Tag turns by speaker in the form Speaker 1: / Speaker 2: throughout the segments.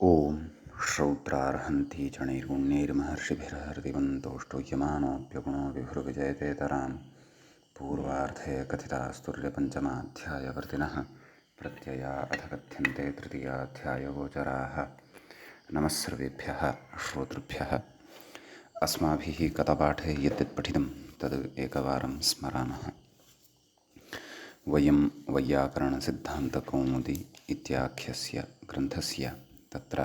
Speaker 1: ॐ श्रौत्रार्हन्ति चणैर्गुण्यैर्महर्षिभिर्हरिवन्तोष्टो यमानोऽप्यगुणो विभुर्विजयतेतरां पूर्वार्धे कथितास्तुर्यपञ्चमाध्यायवर्तिनः प्रत्यया अथ कथ्यन्ते तृतीयाध्यायगोचराः। नमः सर्वेभ्यः श्रोतृभ्यः। अस्माभिः गतपाठे यद्यत् पठितं तद् एकवारं स्मरामः। वयं वैयाकरणसिद्धान्तकौमुदी इत्याख्यस्य ग्रन्थस्य तत्र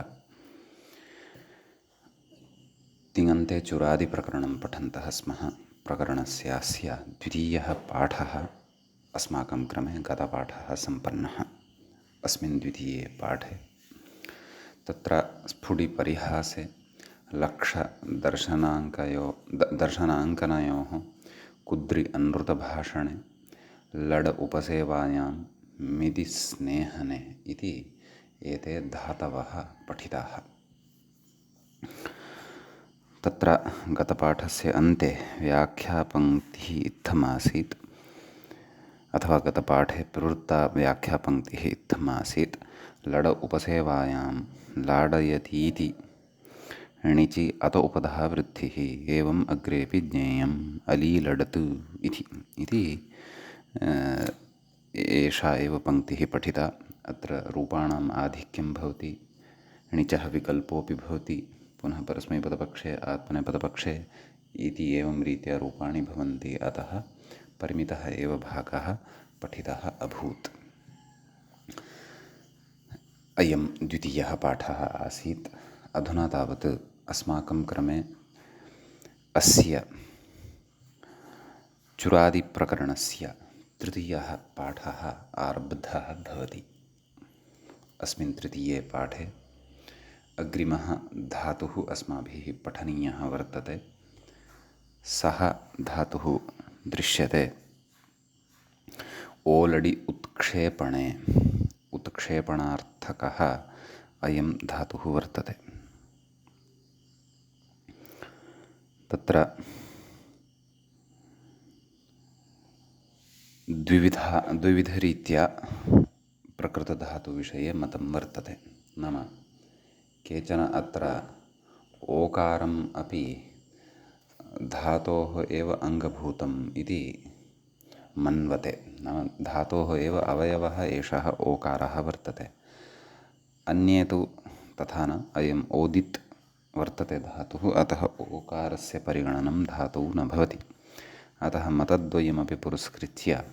Speaker 1: तिङन्ते चुरादिप्रकरणं पठन्तः स्मः। प्रकरणस्यास्य द्वितीयः पाठः अस्माकं क्रमे गतपाठः सम्पन्नः। अस्मिन् द्वितीये पाठे तत्र स्फुटिपरिहासे दर्शनाङ्कनयोः कुद्रि अनृतभाषणे लड उपसेवायां मिदिस्नेहने इति एते धातवः पठिताः। तत्र गतपाठस्य अन्ते व्याख्यापङ्क्तिः इत्थमासीत्, अथवा गतपाठे प्रवृत्ता व्याख्यापङ्क्तिः इत्थमासीत्। लड उपसेवायां लाडयतीति णिचि अत उपधा वृद्धिः एवम् अग्रेपि ज्ञेयम् अलीलडतु इति एषा एव पङ्क्तिः पठिता। अत्र रूपाणाम् आधिक्यं भवति, णिचः विकल्पोऽपि भवति, पुनः परस्मैपदपक्षे आत्मनेपदपक्षे इति एवं रीत्या रूपाणि भवन्ति। अतः परिमितः एव भागः पठितः अभूत्। अयं द्वितीयः पाठः आसीत्। अधुना तावत् अस्माकं क्रमे अस्य चुरादिप्रकरणस्य तृतीयः पाठः आरब्धः भवति। अस्मिन् तृतीये पाठे अग्रिमः धातुः अस्माभिः पठनीयः वर्तते। सः धातुः दृश्यते ओलडि उत्क्षेपणे। उत्क्षेपणार्थकः अयं धातुः वर्तते। तत्र द्विविधरीत्या प्रकृतधातुविषये मतं वर्तते। नाम केचन अत्र ओकारम् अपि धातोः एव अङ्गभूतम् इति मन्वते। नाम धातोः एव अवयवः एषः ओकारः वर्तते। अन्ये तु तथा न, अयम् ओदित् वर्तते धातुः, अतः ओकारस्य परिगणनं धातुः न भवति। अतः मतद्वयमपि पुरस्कृत्य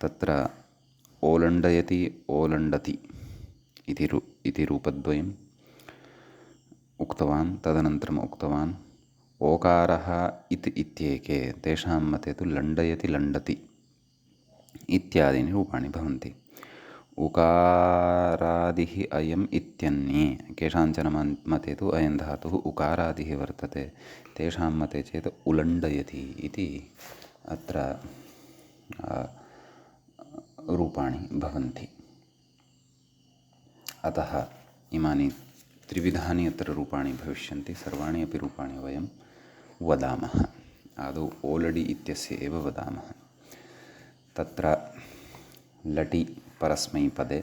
Speaker 1: तत्र ओलण्डयति ओलण्डति इति रूपद्वयम् उक्तवान्। तदनन्तरम् उक्तवान् ओकारः इत्येके तेषां मते तु लण्डयति लण्डति इत्यादीनि रूपाणि भवन्ति। उकारादिः अयम् इत्यन्ये केषाञ्चन मते तु अयं धातुः उकारादिः वर्तते, तेषां मते चेत् उलण्डयति इति अत्र रूपाणि भवन्ति। अतः इमानि त्रिविधानि अत्र रूपाणि भविष्यन्ति। सर्वाणि अपि रूपाणि वयं वदामः। आदौ ओलडि इत्यस्य एव वदामः। तत्र लटि परस्मैपदे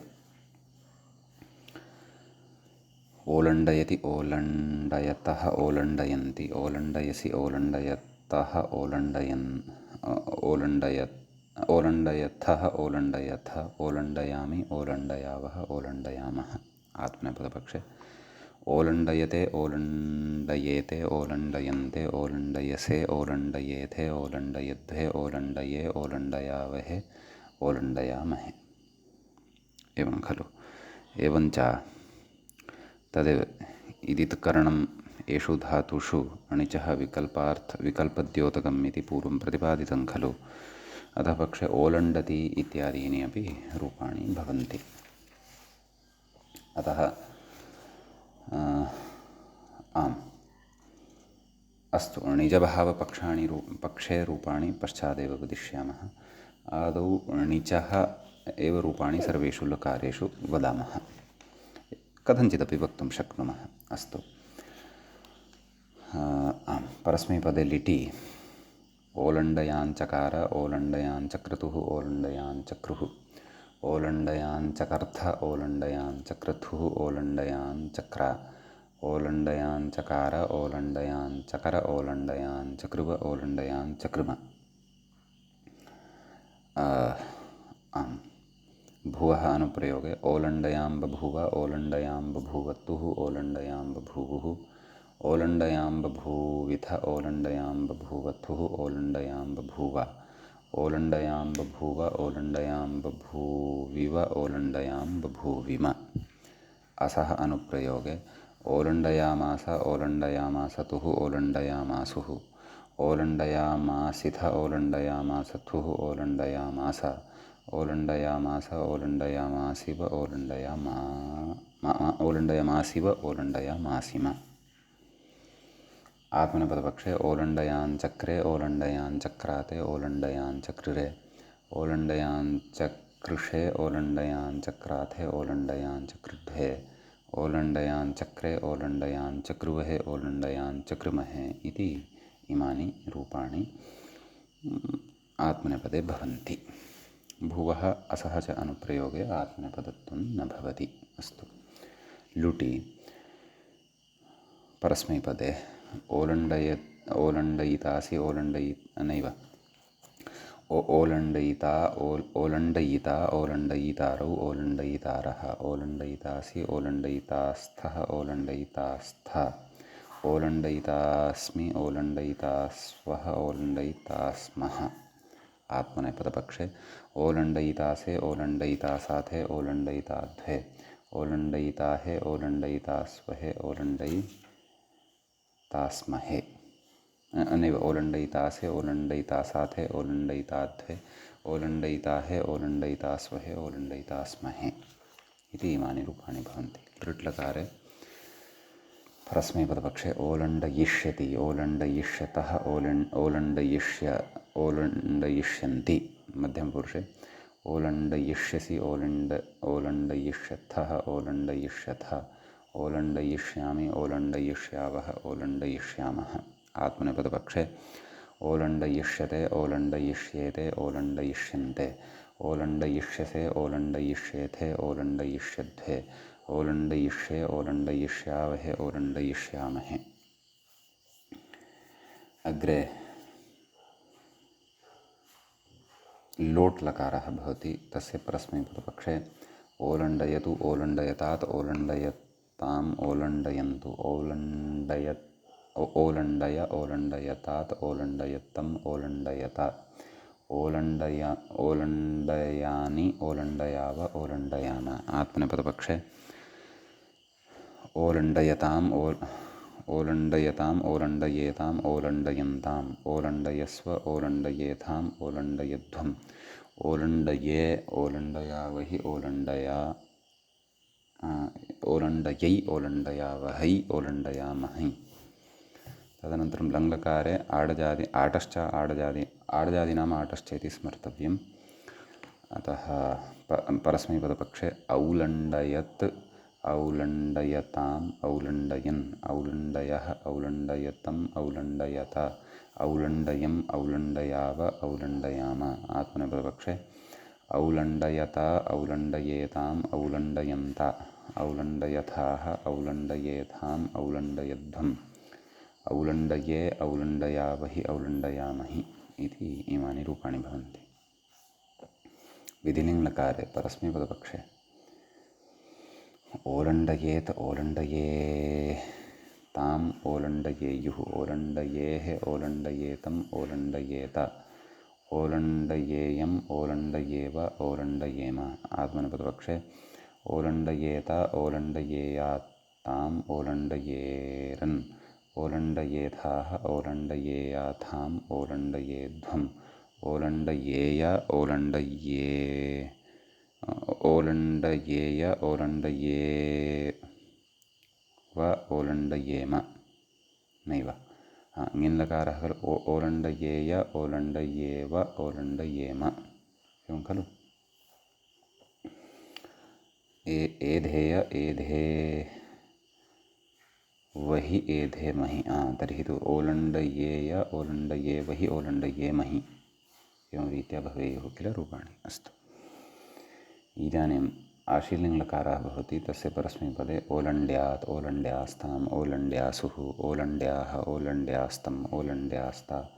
Speaker 1: ओलण्डयति ओलण्डयतः ओलण्डयन्ति ओलण्डयसि ओलण्डयतः ओलण्डयथः ओलण्डयथ ओलण्डयामि ओलण्डयावः ओलण्डयामः। आत्मनेपदपक्षे ओलण्डयते ओलण्डयेते ओलण्डयन्ते ओलण्डयसे ओलण्डयेथे ओलण्डयध्वे ओलण्डये ओलण्डयावहे ओलण्डयामहे। एवं खलु। एवञ्च तदेव इदित्करणम् एषु धातुषु अणिचः विकल्पद्योतकम् इति पूर्वं प्रतिपादितं खलु। अतः पक्षे ओलण्डति इत्यादीनि अपि रूपाणि भवन्ति। अतः आम् अस्तु, पक्षे रूपाणि पश्चादेव वदिष्यामः। आदौ णिचः एव रूपाणि सर्वेषु लकारेषु वदामः। कथञ्चिदपि वक्तुं शक्नुमः। अस्तु, आम्, परस्मैपदे लिटि ओलण्डयाञ्चकार ओलण्डयाञ्चक्रतुः ओलण्डयाञ्चक्रुः ओलण्डयाञ्चकर्थ ओलण्डयाञ्चक्रथुः ओलण्डयाञ्चक्र ओलण्डयाञ्चकार ओलण्डयाञ्चकर ओलण्डयाञ्चकृव ओलण्डयाञ्चकृम। आम् भुवः अनुप्रयोगे ओलण्डयां बभूव ओलण्डयां बभूवतुः ओलण्डयां बभूवुः ओलण्डयां बभूविथ ओलण्डयां बभूवथुः ओलण्डयां बभूव ओलण्डयां बभूव ओलण्डयां बभूविव ओलण्डयां बभूविम। असः अनुप्रयोगे ओलण्डयामास ओलण्डयामासतुः ओलण्डयामासुः ओलण्डयामासिथ ओलण्डयामासथुः ओलण्डयामास ओलण्डयामास ओलण्डयामासिव ओलण्डयामासिव ओलण्डयामासिम। आत्मनेपदपक्षे ओलण्डयाञ्चक्रे ओलण्डयाञ्चक्राते ओलण्डयाञ्चक्रिरे ओलण्डयाञ्चकृषे ओलण्डयाञ्चक्राथे ओलण्डयाञ्चकृद्धे ओलण्डयाञ्चक्रे ओलण्डयाञ्चक्रुवहे ओलण्डयाञ्चकृमहे इति इमानि रूपाणि आत्मनेपदे भवन्ति। भुवः असः च अनुप्रयोगे आत्मनेपदत्वं न भवति। अस्तु लुटि परस्मैपदे ओलण्डयितासि नैव ओलण्डयिता ओलण्डयिता ओलण्डयितारौ ओलण्डयितारः ओलण्डयितासि ओलण्डयितास्थः ओलण्डयितास्थ ओलण्डयितास्मि ओलण्डयितास्वः ओलण्डयितास्मः। आत्मनेपदपक्षे ओलण्डयितासे ओलण्डयितासाथे ओलण्डयिताध्वे ओलण्डयिताहे ओलण्डयितास्वहे ओलण्डयितास्महे नैव ओलण्डयितासे ओलण्डयितासाथे ओलण्डयिताध्वे ओलण्डयिताहे ओलण्डयितास्वहे ओलण्डयितास्महे इति इमानि रूपाणि भवन्ति। लृट्लकारे परस्मैपदपक्षे ओलण्डयिष्यति ओलण्डयिष्यतः ओलण्डयिष्यन्ति मध्यमपुरुषे ओलण्डयिष्यसि ओलण्डयिष्यथः ओलण्डयिष्यथ ओलण्डयिष्यामि ओलण्डयिष्यावः ओलण्डयिष्यामः। आत्मनेपदपक्षे ओलण्डयिष्यते ओलण्डयिष्येते ओलण्डयिष्यन्ते ओलण्डयिष्यसे ओलण्डयिष्येथे ओलण्डयिष्यध्वे ओलण्डयिष्ये ओलण्डयिष्यावहे ओलण्डयिष्यामहे। अग्रे लोट् लकारः भवति तस्य परस्मैपदपक्षे ओलण्डयतु ओलण्डयतात् ओलण्डयताम् ओलण्डयन्तु ओलण्डय ओलण्डयतात् ओलण्डयत्तम् ओलण्डयत ओलण्डयानि ओलण्डयाव ओलण्डयाम। आत्मनेपदपक्षे ओलण्डयताम् ओलण्डयताम् ओलण्डयेताम् ओलण्डयन्ताम् ओलण्डयस्व ओलण्डयेथाम् ओलण्डयध्वम् ओलण्डये ओलण्डयावहि ओलण्डयै ओलण्डयावहै ओलण्डयामहै। तदनन्तरं लङ्लकारे आडजादीनाम् आटश्चेति स्मर्तव्यम्। अतः परस्मैपदपक्षे औलण्डयत् औलण्डयताम् औलण्डयन् औलण्डयः औलण्डयतम् औलण्डयत औलण्डयम् औलण्डयाव औलण्डयाम। आत्मनेपदपक्षे औलण्डयत औलण्डयेताम् औलण्डयन्त औलण्डयथाः औलण्डयेथाम् औलण्डयध्वम् औलण्डये औलण्डयावहि औलण्डयामहि इति इमानि रूपाणि भवन्ति। विधिलिङ्लकारे परस्मैपदपक्षे ओलण्डयेत ओलण्डयेताम् ओलण्डयेयुः ओलण्डयेः ओलण्डयेतम् ओलण्डयेत ओलण्डयेयम् ओलण्डयेव ओलण्डयेम। आत्मनेपदपक्षे ओलण्डयेत ओलण्डयेयाताम् ओलण्डयेरन् ओलण्डयेथाः ओलण्डयेयाथाम् ओलण्डयेध्वम् ओलण्डयेय ओलण्डयेय ओलण्डयेव ओलण्डयेम नैव ङिन्लकारः खलु ओलण्डयेय ओलण्डयेव ओलण्डयेम एवं खलु। एधेय एधे वहि एधेमहि तर्हि तु ओलण्डयेय ओलण्डयेवहि ओलण्डयेमहि एवं रीत्या भवेयुः किल रूपाणि। अस्तु इदानीम् आशीर्लिङ्लकारः भवति, तस्य परस्मैपदे ओलण्ड्यात्, ओलण्ड्यास्ताम्, ओलण्ड्यासुः, ओलण्ड्याः, ओलण्ड्यास्तम्, ओलण्ड्यास्ता,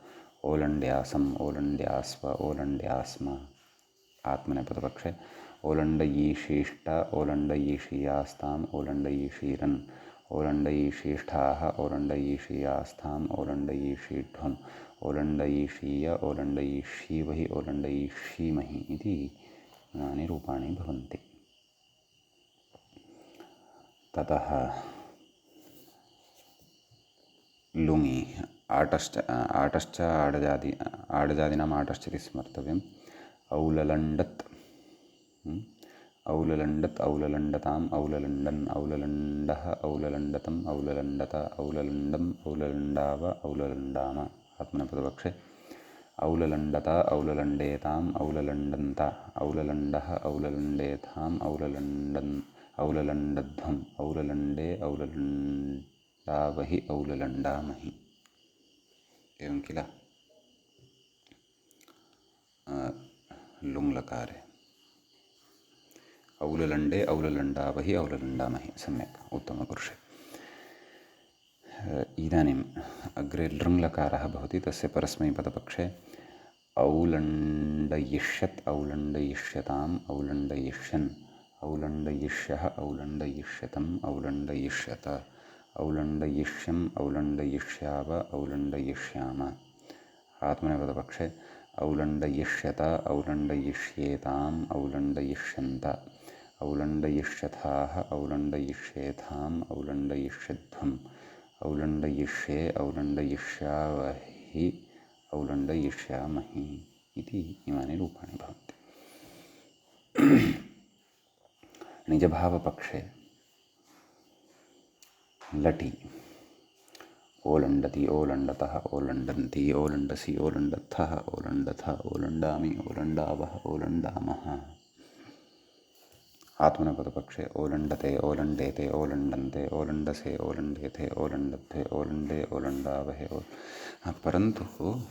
Speaker 1: ओलण्ड्यासम्, ओलण्ड्यास्व, ओलण्ड्यास्म। आत्मनेपदपक्षे ओलण्डयीशिष्ट, ओलण्डयीषीयास्ताम्, ओलण्डयीषीरन्, ओलण्डयीशिष्ठाः, ओलण्डयीषीयास्ताम्, ओलण्डयीषीढ्वम्, ओलण्डयीषीय, ओलण्डयीषीवहि, ओलण्डयीषीमहि इति इमानि रूपाणि भवन्ति। ततः लुङि आटश्च आडजादीनाम् आटश्च इति स्मर्तव्यम्। औललण्डत्, औललण्डत्, औललण्डताम्, औललण्डन्, औललण्डः, औललण्डतम्, औललण्डत, औललण्डम्, औललण्डाव, औललण्डाम। आत्मनेपदपक्षे औललण्डत, औललण्डेताम्, औललण्डन्त, औललण्डः, औललण्डेथाम्, औललण्डध्वम्, औललण्डे, औललण्डावहि, औललण्डामहि। एवं किल लुङ्लकारे औललण्डे, औललण्डावहि, औललण्डामहि। सम्यक्, उत्तमपुरुषे। इदानीम् अग्रे लृङ्लकारः भवति, तस्य परस्मैपदपक्षे औलण्डयिष्यत्, औलण्डयिष्यताम्, औलण्डयिष्यन्, औलण्डयिष्यः, औलण्डयिष्यतम्, औलण्डयिष्यत, औलण्डयिष्यम्, औलण्डयिष्याव, औलण्डयिष्याम। आत्मनेपदपक्षे औलण्डयिष्यत, औलण्डयिष्येताम्, औलण्डयिष्यन्त, औलण्डयिष्यथाः, औलण्डयिष्येथाम्, औलण्डयिष्यध्वम्, औलण्डयिष्ये, औलण्डयिष्यावहि, औलण्डयिष्यामहि इति इमानि रूपाणि भवन्ति। निजभावपक्षे लटि ओलण्डति, ओलण्डतः, ओलण्डन्ति, ओलण्डसि, ओलण्डथः, ओलण्डथ, ओलण्डामि, ओलण्डावः, ओलण्डामः। आत्मनेपदपक्षे ओलण्डते, ओलण्डेते, ओलण्डन्ते, ओलण्डसे, ओलण्डेथे, ओलण्डद्धे, ओलण्डे, ओलण्डावहे। परन्तु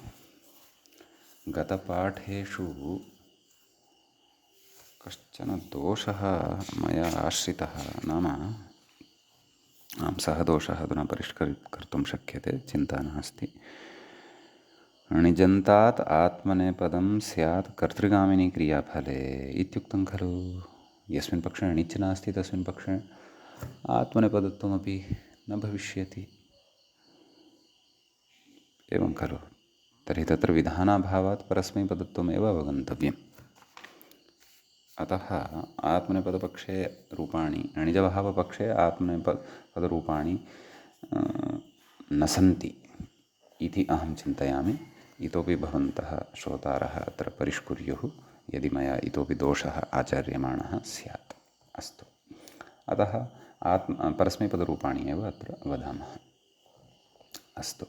Speaker 1: गतपाठेषु कश्चन दोषः मया आश्रितः, नाम सः दोषः अधुना परिष्कर्तुं शक्यते, चिन्ता नास्ति। णिजन्तात् आत्मनेपदं स्यात् कर्तृगामिनी क्रियाफले इत्युक्तं खलु। यस्मिन् पक्षे णिच् नास्ति तस्मिन् पक्षे आत्मनेपदत्वमपि न भविष्यति, एवं खलु। तर्हि तत्र विधानाभावात् परस्मैपदत्वमेव अवगन्तव्यम्। अतः आत्मनेपदपक्षे रूपाणि, णिजभावपक्षे आत्मनेपदरूपाणि न सन्ति इति अहं चिन्तयामि। इतोपि भवन्तः श्रोतारः अत्र परिष्कुर्युः यदि मया इतोपि दोषः आचर्यमाणः स्यात्। अस्तु, अतः परस्मैपदरूपाणि एव अत्र वदामः। अस्तु,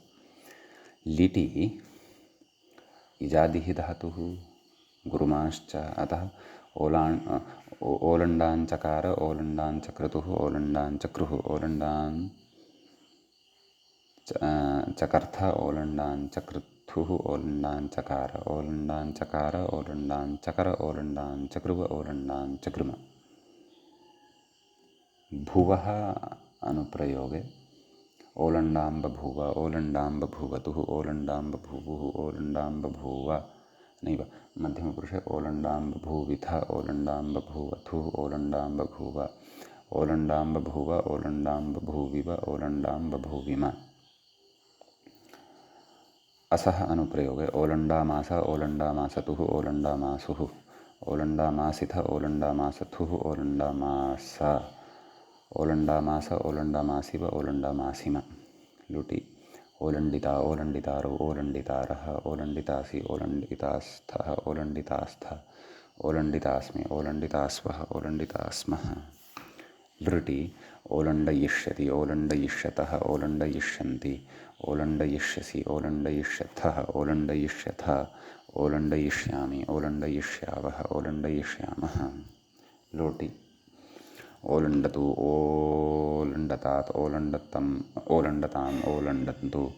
Speaker 1: लिटि इजादिः धातुः, गुरुमाश्च, अतः ओलण्डाञ्चकार, ओलण्डाञ्चक्रतुः, ओलण्डाञ्चक्रुः, चकर्थ, ओलण्डाञ्चकृत्थुः, ओलण्डाञ्चकार, ओलण्डाञ्चकार, ओलण्डाञ्चकर, ओलण्डाञ्चकृव, ओलण्डाञ्चकृम। भुवः अनुप्रयोगे ओलण्डाम्बभुव, ओलण्डाम्बभुवतुः, ओलण्डाम्बभुवुः, ओलण्डाम्बभूव नैव। मध्यमपुरुषे ओलण्डाम्बभूविथ, ओलण्डाम्बभूवथुः, ओलण्डाम्बभूव, ओलण्डाम्बभुव, ओलण्डाम्बभूविव, ओलण्डाम्बभूविम। असः अनुप्रयोगे ओलण्डामास, ओलण्डामासतुः, ओलण्डामासुः, ओलण्डामासिथ, ओलण्डामासथुः, ओलण्डामास, ओलण्डामास, ओलण्डामासिव, ओलण्डामासिम। लुटि ओलण्डिता, ओलण्डितारौ, ओलण्डितारः, ओलण्डितासि, ओलण्डितास्थः, ओलण्डितास्थ, ओलण्डितास्मि, ओलण्डितास्वः, ओलण्डितास्मः। लृटि ओलण्डयिष्यति, ओलण्डयिष्यतः, ओलण्डयिष्यन्ति, ओलण्डयिष्यसि, ओलण्डयिष्यथः, ओलण्डयिष्यथ, ओलण्डयिष्यामि, ओलण्डयिष्यावः, ओलण्डयिष्यामः। लोटि ओलण्डतु, ओलण्डतात्, ओलण्डतम्, ओलण्डताम्, ओलण्डन्तु,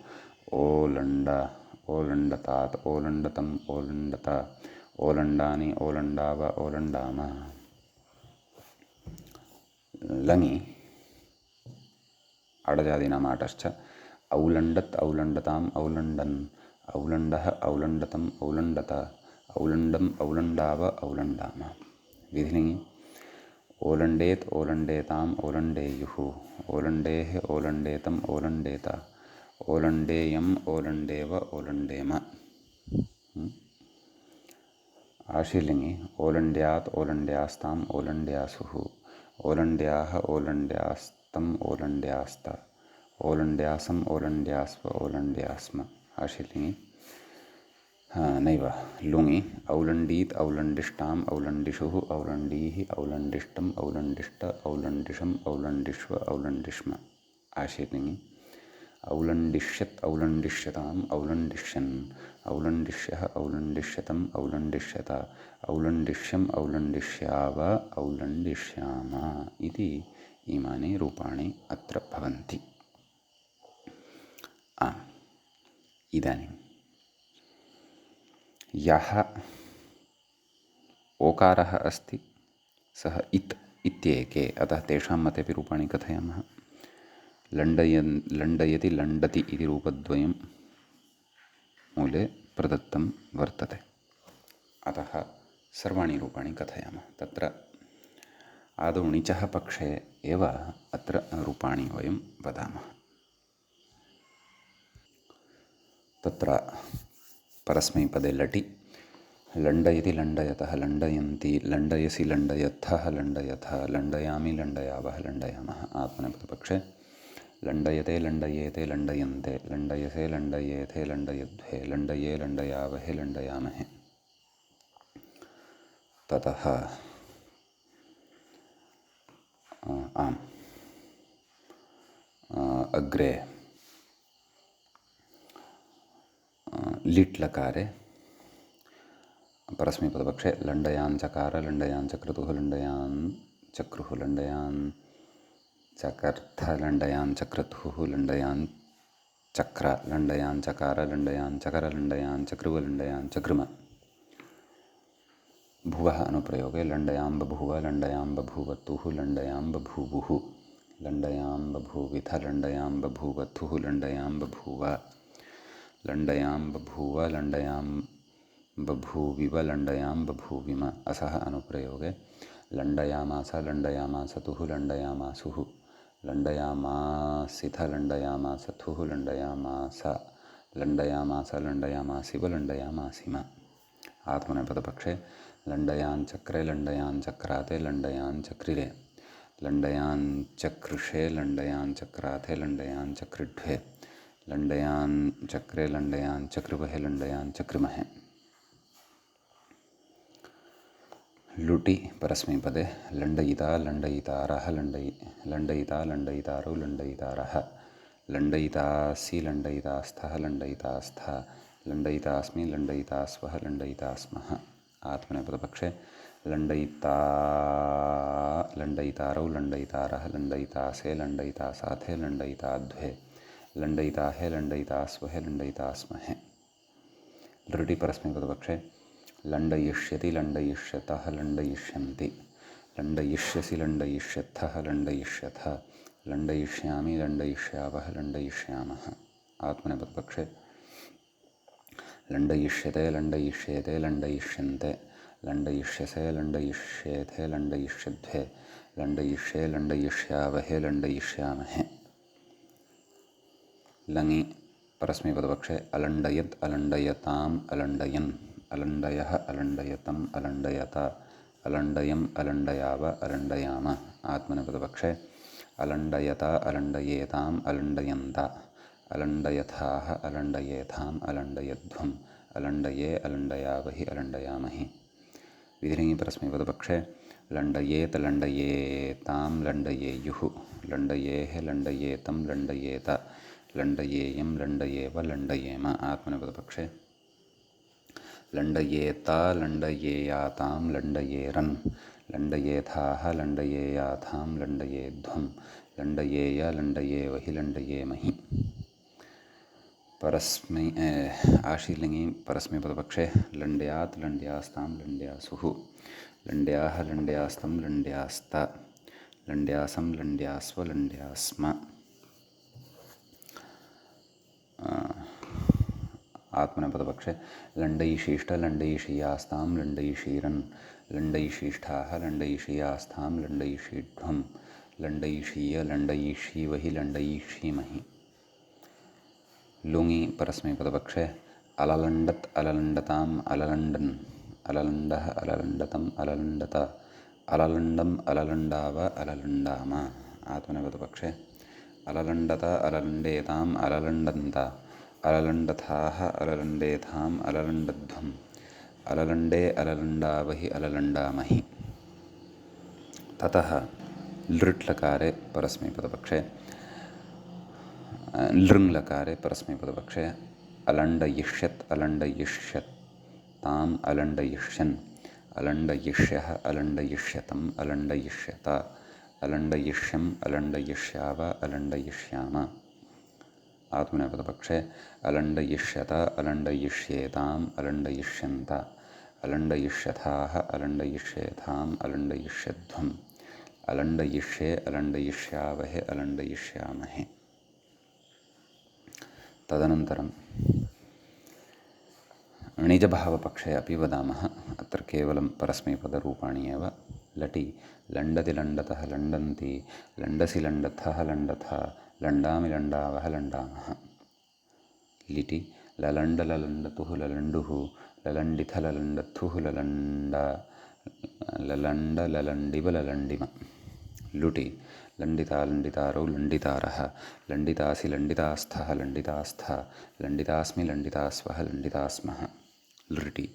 Speaker 1: ओलण्डतात्, ओलण्डतम्, ओलण्डत, ओलण्डानि, ओलण्डाव, ओलण्डाम। लङि अडजादीनाम् आटश्च औलण्डत् औलण्डताम् औलण्डन् औलण्डः औलण्डतम् औलण्डत औलण्डम् औलण्डाव औलण्डाम। विधिलिङ्गि ओलण्डेत् ओलण्डेताम् ओलण्डेयुः ओलण्डेः ओलण्डेतम् ओलण्डेत ओलण्डेयम् ओलण्डेव ओलण्डेम। आशीर्लिङ्गि ओलण्ड्यात् ओलण्ड्यास्ताम् ओलण्ड्यासुः ओलण्ड्याः ओलण्ड्यास्तम् ओलण्ड्यास्त ओलण्ड्यासम् ओलण्ड्यास्व ओलण्ड्यास्म। आशीर्लिङ्गि नैव लुङि औलण्डीत् औलण्डिष्टाम् औलण्डिषुः औलण्डीः औलण्डिष्टम् औलण्डिष्ट औलण्डिषम् औलण्डिष्व औलण्डिष्म। आशीर्लिङ्गि औलण्डिष्यत् औलण्डिष्यताम् औलण्डिष्यन् औलण्डिष्यः औलण्डिष्यतम् औलण्डिष्यत औलण्डिष्यम् औलण्डिष्याव औलण्डिष्याम इति इमानि रूपाणि अत्र भवन्ति। इदानीं यः ओकारः अस्ति सः इत् इत्येके, अतः तेषां मते अपि रूपाणि कथयामः। लण्डयति लण्डति इति रूपद्वयं मूले प्रदत्तं वर्तते, अतः सर्वाणि रूपाणि कथयामः। तत्र आदौ णिचः पक्षे एव अत्र रूपाणि वयं वदामः। तत्र परस्मैपदे लटि लण्डयति लण्डयतः लण्डयन्ति लण्डयसि लण्डयथः लण्डयथ लण्डयामि लण्डयावः लण्डयामः। आत्मनेपदपक्षे लण्डयते लण्डयेते लण्डयन्ते लण्डयसे लण्डयेथे लण्डयध्वे लण्डये लण्डयावहे लण्डयामहे। ततः अग्रे लिट् लकारे परस्मैपदपक्षे लण्डयान् चकार लण्डयान् चक्रतुः लण्डयान् चक्रुः लण्डयान् चकर्थ लण्डयान् चक्रतुः लण्डयान् चक्र लण्डयान् चकार लण्डयान् चकर लण्डयान् चक्रुव लण्डयान् चक्रुम। भुवः अनुप्रयोगे लण्डयां बभूव लण्डयां बभूवतुः लण्डयां बभूवुः लण्डयां बभूविथ लण्डयां बभूवथुः लण्डयां बभूव लण्डयां बभूव लण्डयां बभूविव लण्डयां बभूविम। असः अनुप्रयोगे लण्डयामास लण्डयामासतुः लण्डयामासुः लण्डयामासिथ लण्डयामासथुः लण्डयामास लण्डयामास लण्डयामासिव लण्डयामासिम। आत्मनेपदपक्षे लण्डयान् चक्रे लण्डयान् चक्राते लण्डयान् चक्रिरे लण्डयान् चकृषे लण्डयान् चक्राथे लण्डयान् चक्रिढ्वे लण्डयान् चक्रे लण्डयान् चक्रुवहे लण्डयान् चक्रुमहे। लुटि परस्मैपदे लण्डयिता लण्डयितारः लण्डयिता लण्डयितारौ लण्डयितारः लण्डयितासि लण्डयितास्थः लण्डयितास्थ लण्डयितास्मि लण्डयितास्वः लण्डयितास्मः। आत्मनेपदपक्षे लण्डयिता लण्डयितारौ लण्डयितारः लण्डयितासे लण्डयितासाथे लण्डयिताध्वे लण्डयिताहे लण्डयितास्वहे लण्डयितास्महे। लृटि परस्मैपदपक्षे लण्डयिष्यति लण्डयिष्यतः लण्डयिष्यन्ति लण्डयिष्यसि लण्डयिष्यथः लण्डयिष्यथ लण्डयिष्यामि लण्डयिष्यावः लण्डयिष्यामः। आत्मनेपदपक्षे लण्डयिष्यते लण्डयिष्येते लण्डयिष्यन्ते लण्डयिष्यसे लण्डयिष्येथे लण्डयिष्यध्वे लण्डयिष्ये लण्डयिष्यावहे लण्डयिष्यामहे। लङि परस्मैपदपक्षे अलण्डयत् अलण्डयताम् अलण्डयन् अलण्डयः अलण्डयतम् अलण्डयत अलण्डयम् अलण्डयाव अलण्डयाम। आत्मनेपदपक्षे अलण्डयत अलण्डयेताम् अलण्डयन्त अलण्डयथाः अलण्डयेथाम् अलण्डयध्वम् अलण्डये अलण्डयावहि अलण्डयामहि। विधिलिङ्गि परस्मैपदपक्षे लण्डयेत लण्डयेताम् लण्डयेयुः लण्डयेः लण्डयेतम् लण्डयेत लण्डयेयम् लण्डयेव लण्डयेम। आत्मनेपदपक्षे लण्डयेत लण्डयेयाताम् लण्डयेरन् लण्डयेथाः लण्डयेयाथाम् लण्डयेध्वम् लण्डयेय लण्डयेवहि लण्डयेमहि। परस्मै आशीर्लिङ्गि परस्मैपदपक्षे लण्ड्यात् लण्ड्यास्तां लण्ड्यासुः लण्ड्याः लण्ड्यास्तं लण्ड्यास्त लण्ड्यासं लण्ड्यास्व लण्ड्यास्म। आत्मनेपदपक्षे लण्डैशीष्ट लण्डैषीयास्तां लण्डैषीरन् लण्डैशीष्ठाः लण्डैषीयास्तां लण्डैषीध्वं लण्डैषीय लण्डैषीवहि लण्डैषीमहि। लुङि परस्मैपदपक्षे अललण्डत् अललण्डताम् अललण्डन् अललण्डः अललण्डतम् अललण्डत अललण्डम् अललण्डाव अललण्डाम। आत्मनेपदपक्षे अललण्डत अललण्डेताम् अललण्डन्त अललण्डथाः अललण्डेथाम् अललण्डध्वम् अललण्डे अललण्डावहि अललण्डामहि। ततः लृट्लकारे परस्मैपदपक्षे लृङ्लकारे परस्मैपदपक्षे अलण्डयिष्यत् अलण्डयिष्यत् ताम् अलण्डयिष्यन् अलण्डयिष्यः अलण्डयिष्यतम् अलण्डयिष्यत अलण्डयिष्यम् अलण्डयिष्याव अलण्डयिष्याम। आत्मनेपदपक्षे अलण्डयिष्यत अलण्डयिष्येताम् अलण्डयिष्यन्त अलण्डयिष्यथाः अलण्डयिष्येथाम् अलण्डयिष्यध्वम् अलण्डयिष्ये अलण्डयिष्यावहे अलण्डयिष्यामहे। तदनन्तरं णिजभावपक्षे अपि वदामः। अत्र केवलं परस्मैपदरूपाणि एव। लटि लण्डति लण्डतः लण्डन्ति लण्डसि लण्डथः लण्डथ लण्डामि लण्डावः लण्डामः। लिटि ललण्ड ललण्डतुः ललण्डुः ललण्डिथ ललण्डथुः ललण्ड ललण्ड ललण्डिव ललण्डिम। लुटि लण्डिता लण्डितारौ लण्डितारः लण्डितासि लण्डितास्थः लण्डितास्थ लण्डितास्मि लण्डितास्वः लण्डितास्मः। लृटि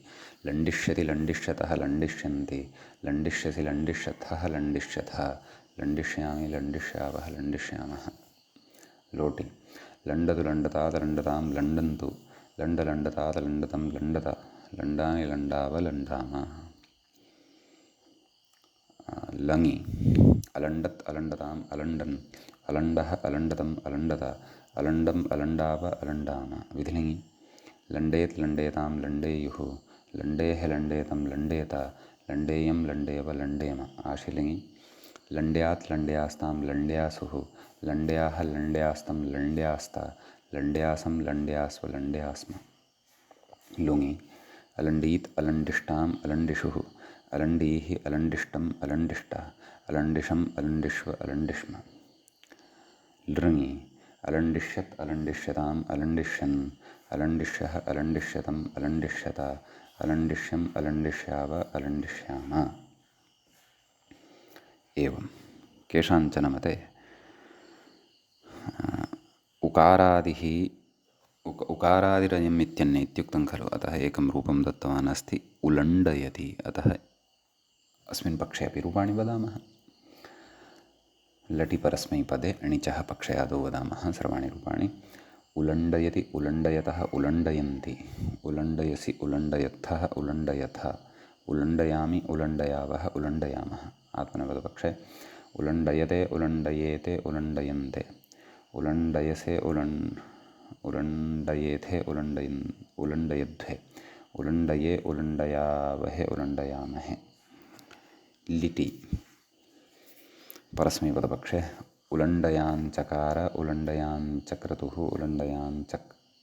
Speaker 1: लण्डिष्यति लण्डिष्यतः लण्डिष्यन्ति लण्डिष्यसि लण्डिष्यथः लण्डिष्यथ लण्डिष्यामि लण्डिष्यावः लण्डिष्यामः। लोटि लण्डतु लण्डतात लण्डतां लण्डन्तु लण्डलण्डतात लण्डतं लण्डत लण्डानि लण्डाव लण्डाम। लङि अलण्डत् अलण्डताम् अलण्डन् अलण्डः अलण्डतम् अलण्डत अलण्डम् अलण्डाव अलण्डाम। विधिलिङि लण्डेत् लण्डेतां लण्डेयुः लण्डेः लण्डेतं लण्डेत लण्डेयं लण्डेव लण्डेम। आशिलिङि लण्ड्यात् लण्ड्यास्तां लण्ड्यासुः लण्ड्याः लण्ड्यास्तं लण्ड्यास्त लण्ड्यासं लण्ड्यास्व लण्ड्यास्म। लुङि अलण्डीत् अलण्डिष्टाम् अलण्डिषुः अलण्डीः अलण्डिष्टम् अलण्डिष्ट अलण्डिषम् अलण्डिष्व अलण्डिष्म। लृङि अलण्डिष्यत् अलण्डिष्यताम् अलण्डिष्यन् अलण्डिष्यः अलण्डिष्यतम् अलण्डिष्यत अलण्डिष्यम् अलण्डिष्याव अलण्डिष्याम। एवं केषाञ्चन मते उकारादिः उकारादिरयम् इत्यन्य इत्युक्तं खलु, अतः एकं रूपं दत्तवान् अस्ति उलण्डयति। अतः अस्मिन् पक्षे अपि रूपाणि वदामः। लटि परस्मैपदे णिचः पक्षे आदौ वदामः सर्वाणि रूपाणि। उलण्डयति उलण्डयतः उलण्डयन्ति उलण्डयसि उलण्डयत्थः उलण्डयथ उलण्डयामि उलण्डयावः उलण्डयामः। आत्मनेपदपक्षे उलण्डयते उलण्डयेते उलण्डयन्ते उलण्डयसे उलण्डयेथे उलण्डयध्वे उलण्डये उलण्डयावहे उलण्डयामहे। लिटि परस्मैपदपक्षे उलण्डयाञ्चकार उलण्डयाञ्चक्रतुः उलण्डयाञ्चक्रुः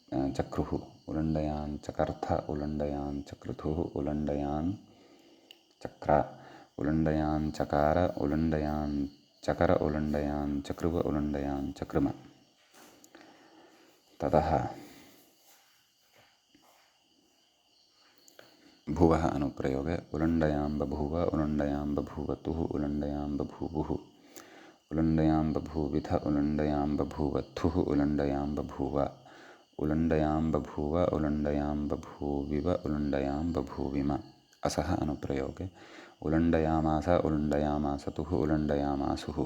Speaker 1: उलण्डयाञ्चकर्थ उलण्डयाञ्चक्रुतुः उलण्डयाञ्चक्र उलण्डयाञ्चकार उलण्डयाञ्चकर उलण्डयाञ्चक्रुव उलण्डयाञ्चकृम। ततः भुवः अनुप्रयोगे उलण्डयां बभूव उलण्डयां बभूवतुः उलण्डयां बभूवुः उलण्डयां बभूविथ उलण्डयां बभूवथुः उलण्डयां बभूव उलण्डयां बभूव उलण्डयां बभूविव उलण्डयां बभूविम। असः अनुप्रयोगे उलण्डयामास उलण्डयामासतुः उलण्डयामासुः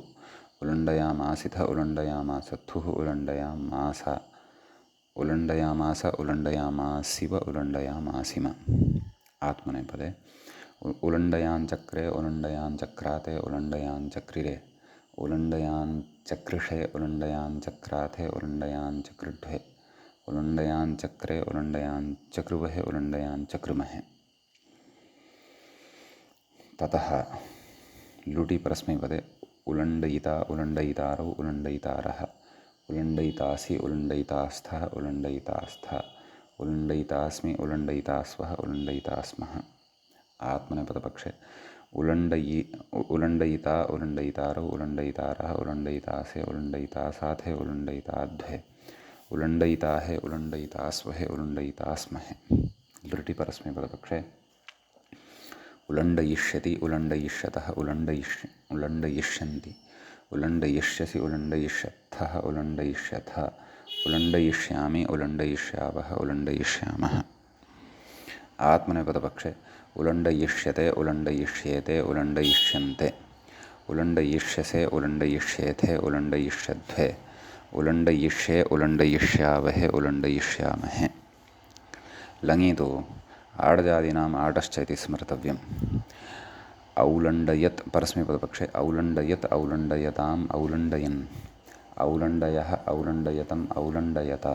Speaker 1: उलण्डयामासिथ उलण्डयामासथुः उलण्डयामास उलण्डयामास उलण्डयामासिव उलण्डयामासिम। आत्मनेपदे उलण्डयाञ्चक्रे उलण्डयाञ्चक्राते उलण्डयाञ्चक्रिरे उलण्डयाञ्चकृषे उलण्डयाञ्चक्राथे उलण्डयाञ्चकृध्वे उलण्डयाञ्चक्रे उलण्डयाञ्चक्रुवहे उलण्डयाञ्चकृमहे। ततः लुटि परस्मैपदे उलण्डयिता उलण्डयितारौ उलण्डयितारः उलण्डयितासि उलण्डयितास्थः उलण्डयितास्थः उलण्डयितास्मि उलण्डयितास्वः उलण्डयितास्मः। आत्मनेपदपक्षे उलण्डयिता उलण्डयितारौ उलण्डयितारः उलण्डयितासे उलण्डयितासाथे उलण्डयिताध्वे उलण्डयिताहे उलण्डयितास्वहे उलण्डयितास्महे। लृटि परस्मैपदपक्षे उलण्डयिष्यति उलण्डयिष्यतः उलण्डयिष्यन्ति उलण्डयिष्यसि उलण्डयिष्यत्थः उलण्डयिष्यथ उलण्डयिष्यामि उलण्डयिष्यावः उलण्डयिष्यामः। आत्मनेपदपक्षे उलण्डयिष्यते उलण्डयिष्येते उलण्डयिष्यन्ते उलण्डयिष्यसे उलण्डयिष्येथे उलण्डयिष्यध्वे उलण्डयिष्ये उलण्डयिष्यावहे उलण्डयिष्यामहे। लङि तु आडजादीनाम् आटश्च इति स्मर्तव्यम्। औलण्डयत् परस्मैपदपक्षे औलण्डयत् औलण्डयताम् औलण्डयन् औलण्डयः औलण्डयतम् औलण्डयत